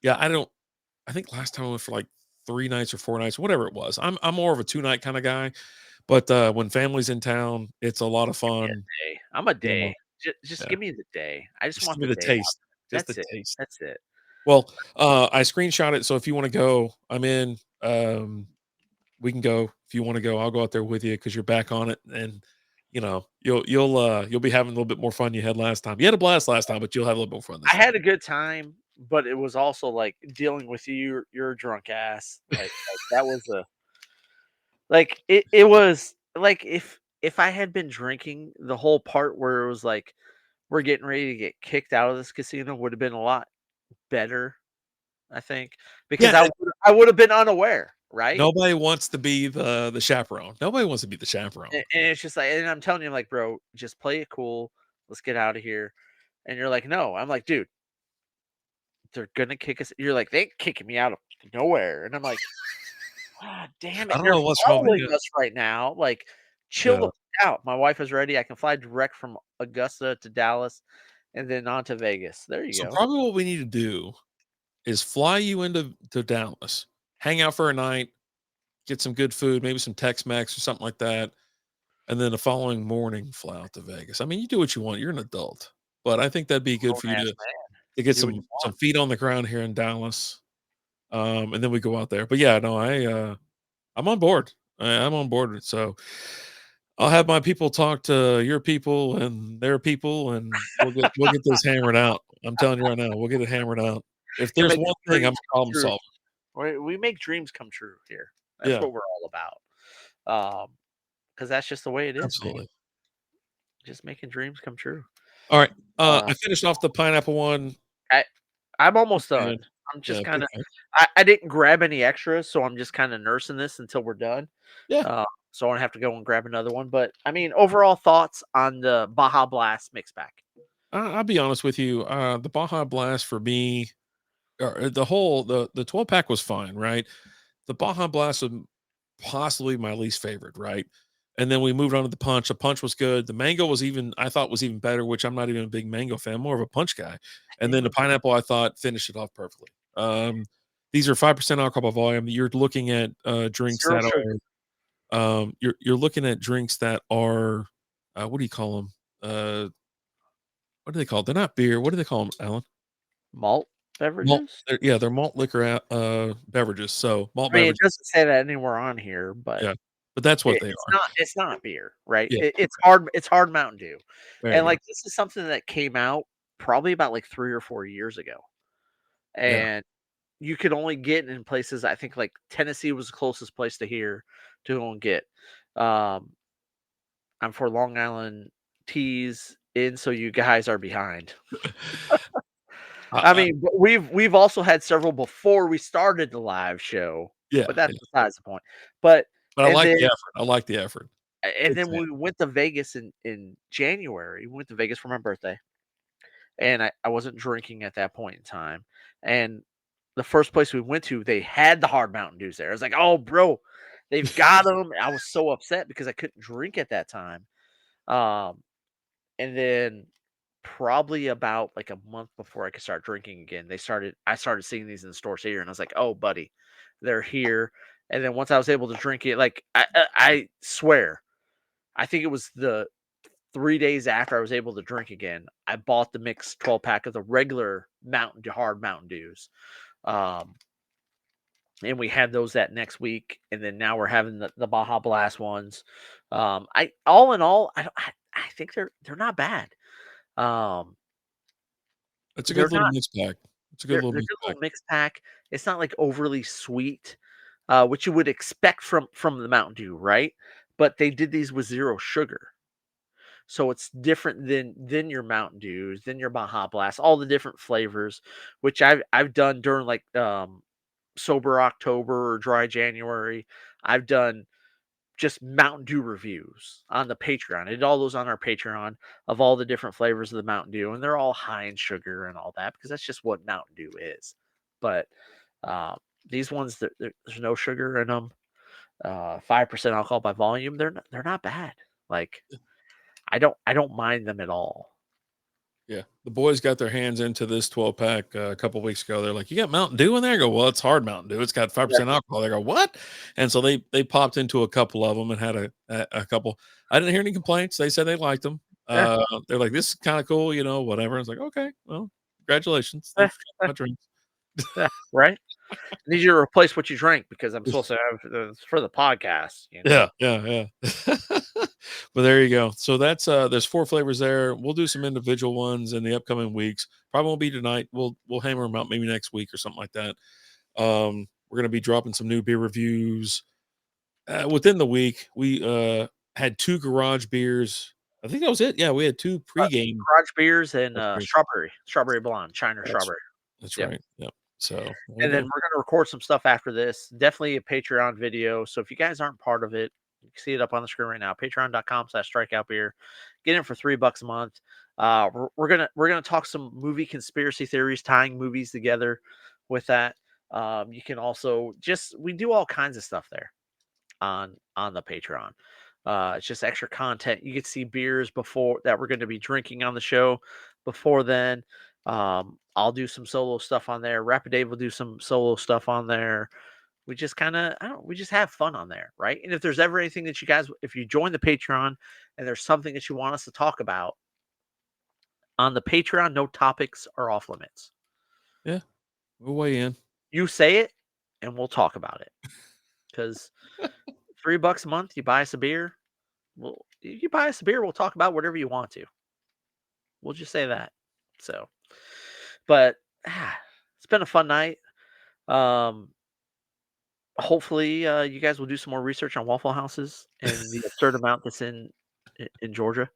yeah, I think last time I went for like 3 nights or 4 nights, whatever it was. I'm more of a 2 night kind of guy, but when family's in town, it's a lot of fun. Day. I'm a You know, day. Just yeah. give me the day. I just Just want give me the the day out. taste, just the That's it. taste. That's it. Well, I screenshot it, so if you want to go, I'm in. We can go if you want to go. I'll go out there with you because you're back on it, and you'll be having a little bit more fun you had last time. You had a blast last time, but you'll have a little bit more fun this I time. had a good time, but it was also like dealing with your drunk ass. Like that was it was like if I had been drinking, the whole part where it was like we're getting ready to get kicked out of this casino would have been a lot better, I think, because Yeah, I would have been unaware, right? nobody wants to be the chaperone. Nobody wants to be the chaperone. And it's just like, and I'm telling you, like, bro, just play it cool. Let's get out of here. And you're like, no. I'm like, dude, they're gonna kick us. You're like, they kicking me out of nowhere, and I'm like, God damn I it! don't They're know what's wrong with following you. us right now. Like, chill the Yeah. fuck out. My wife is ready. I can fly direct from Augusta to Dallas, and then on to Vegas. There you So go. probably what we need to do is fly you to Dallas, hang out for a night, get some good food, maybe some Tex-Mex or something like that, and then the following morning fly out to Vegas. I mean, you do what you want. You're an adult, but I think that'd be good Grown for you ass to get do what you some want. feet on the ground here in Dallas, and then we go out there. But yeah, no, I'm on board. I'm on board. So I'll have my people talk to your people and their people, and we'll get this hammered out. I'm telling you right now, we'll get it hammered out. If You're there's making one thing, I'm dreams a come problem true. solver. We make dreams come true here. That's Yeah, what we're all about. Because that's just the way it is, man. absolutely. Just making dreams come true. All right. Uh, I finished off the pineapple one. I I'm almost done. And I'm yeah, just kind of okay. I didn't grab any extras, so I'm just kind of nursing this until we're done. Yeah. So I don't have to go and grab another one. But I mean, overall thoughts on the Baja Blast mix pack. I'll be honest with you. The Baja Blast for me, or the 12 pack was fine, right? The Baja Blast was possibly my least favorite, right? And then we moved on to the punch. The punch was good. The mango I thought was even better, which I'm not even a big mango fan, more of a punch guy. And then the pineapple I thought finished it off perfectly. These are 5% alcohol by volume. You're looking at drinks Zero that sugar, you're looking at drinks that are what do you call them? What do they call? They're not beer. What do they call them, Alan? malt Malt. beverages. They're malt liquor beverages. So malt I mean, it beverages. doesn't say that anywhere on here, but Yeah, but that's what they it's are. not beer, right? Yeah, It's hard Mountain Dew, there and you go. like this is something that came out probably about like 3 or 4 years ago, Yeah. and you could only get in places. I think like Tennessee was the closest place to here to go and get. Um, I'm for Long Island teas in, so you guys are behind. I I mean, but we've also had several before we started the live show, yeah, but that's yeah, besides the point. But but I and like then the effort. I like the effort. and It's then when we went to Vegas in January. We went to Vegas for my birthday, and I wasn't drinking at that point in time. And the first place we went to, they had the hard Mountain Dews there. I was like, "Oh, bro, they've got them." I was so upset because I couldn't drink at that time. Um, and then probably about like a month before I could start drinking again, I started seeing these in the stores here, and I was like, "Oh, buddy, they're here." And then once I was able to drink it, like I swear, I think it was the 3 days after I was able to drink again, I bought the mixed 12 pack of the regular hard Mountain Dews. Um, and we had those that next week, and then now we're having the Baja Blast ones. I all in all, I think they're not bad. Um, a they're good little not mix pack. It's a good little they're mix good pack. little mixed pack. It's not like overly sweet, which you would expect from the Mountain Dew, right? But they did these with zero sugar. So it's different than your Mountain Dews, than your Baja Blast, all the different flavors, which I've done during like sober October or dry January. I've done just Mountain Dew reviews on the Patreon. I did all those on our Patreon of all the different flavors of the Mountain Dew, and they're all high in sugar and all that because that's just what Mountain Dew is. But uh, these ones, there's no sugar in them. 5% alcohol by volume. They're not bad. Like I don't mind them at all. Yeah, the boys got their hands into this 12 pack a couple weeks ago. They're like, "You got Mountain Dew in there?" I go, "Well, it's hard Mountain Dew. It's got 5% alcohol." They go, "What?" And so they popped into a couple of them and had a couple. I didn't hear any complaints. They said they liked them. Yeah, They're like, "This is kind of cool, whatever." I was like, "Okay, well, congratulations. yeah, They've yeah, my drinks." yeah, right. I need you to replace what you drank because I'm supposed to have it's for the podcast. Yeah, yeah, yeah. But there you go. So that's there's 4 flavors there. We'll do some individual ones in the upcoming weeks. Probably won't be tonight. We'll hammer them out maybe next week or something like that. We're gonna be dropping some new beer reviews within the week. We had 2 garage beers. I think that was it. Yeah, we had 2 pregame Garage beers and garage beers. strawberry blonde, China That's strawberry. that's Yep. right. Yep. So there you And then go. we're gonna record some stuff after this. Definitely a Patreon video. So if you guys aren't part of it, you can see it up on the screen right now. Patreon.com/strikeoutbeer. Get in for $3 a month. We're gonna talk some movie conspiracy theories, tying movies together with that. You can also we do all kinds of stuff there on the Patreon. It's just extra content. You get to see beers before that we're going to be drinking on the show. Before then, I'll do some solo stuff on there. Rapid Dave will do some solo stuff on there. We just we just have fun on there, right? And if there's ever anything that you guys, if you join the Patreon and there's something that you want us to talk about on the Patreon, no topics are off limits. Yeah, we'll weigh in. You say it, and we'll talk about it. Because $3 a month, you buy us a beer. Well, you buy us a beer, we'll talk about whatever you want to. We'll just say that. So, but it's been a fun night. Hopefully, you guys will do some more research on Waffle Houses and the absurd amount that's in Georgia.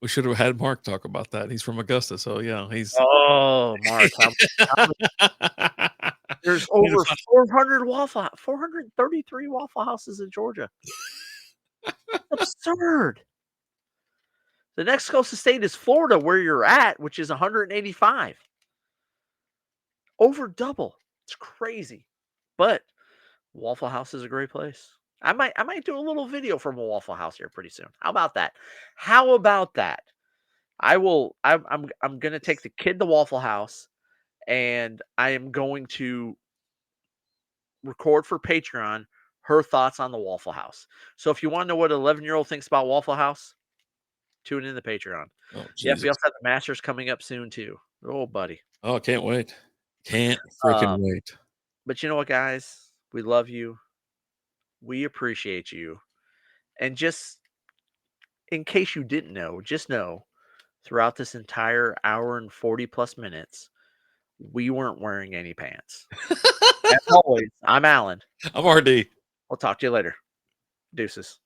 We should have had Mark talk about that. He's from Augusta, so yeah, he's. Oh, Mark, there's over 433 Waffle Houses in Georgia. Absurd. The next closest state is Florida, where you're at, which is 185. Over double. It's crazy. But Waffle House is a great place. I might do a little video from a Waffle House here pretty soon. How about that? I'm gonna take the kid to Waffle House, and I am going to record for Patreon her thoughts on the Waffle House. So if you want to know what an 11-year-old thinks about Waffle House, tune in the Patreon. Oh, yeah, we also have the Masters coming up soon too. Oh, buddy. Oh, can't wait. Can't freaking wait. But you know what, guys? We love you. We appreciate you. And just in case you didn't know, just know throughout this entire hour and 40 plus minutes, we weren't wearing any pants. As always, I'm Alan. I'm RD. We'll talk to you later. Deuces.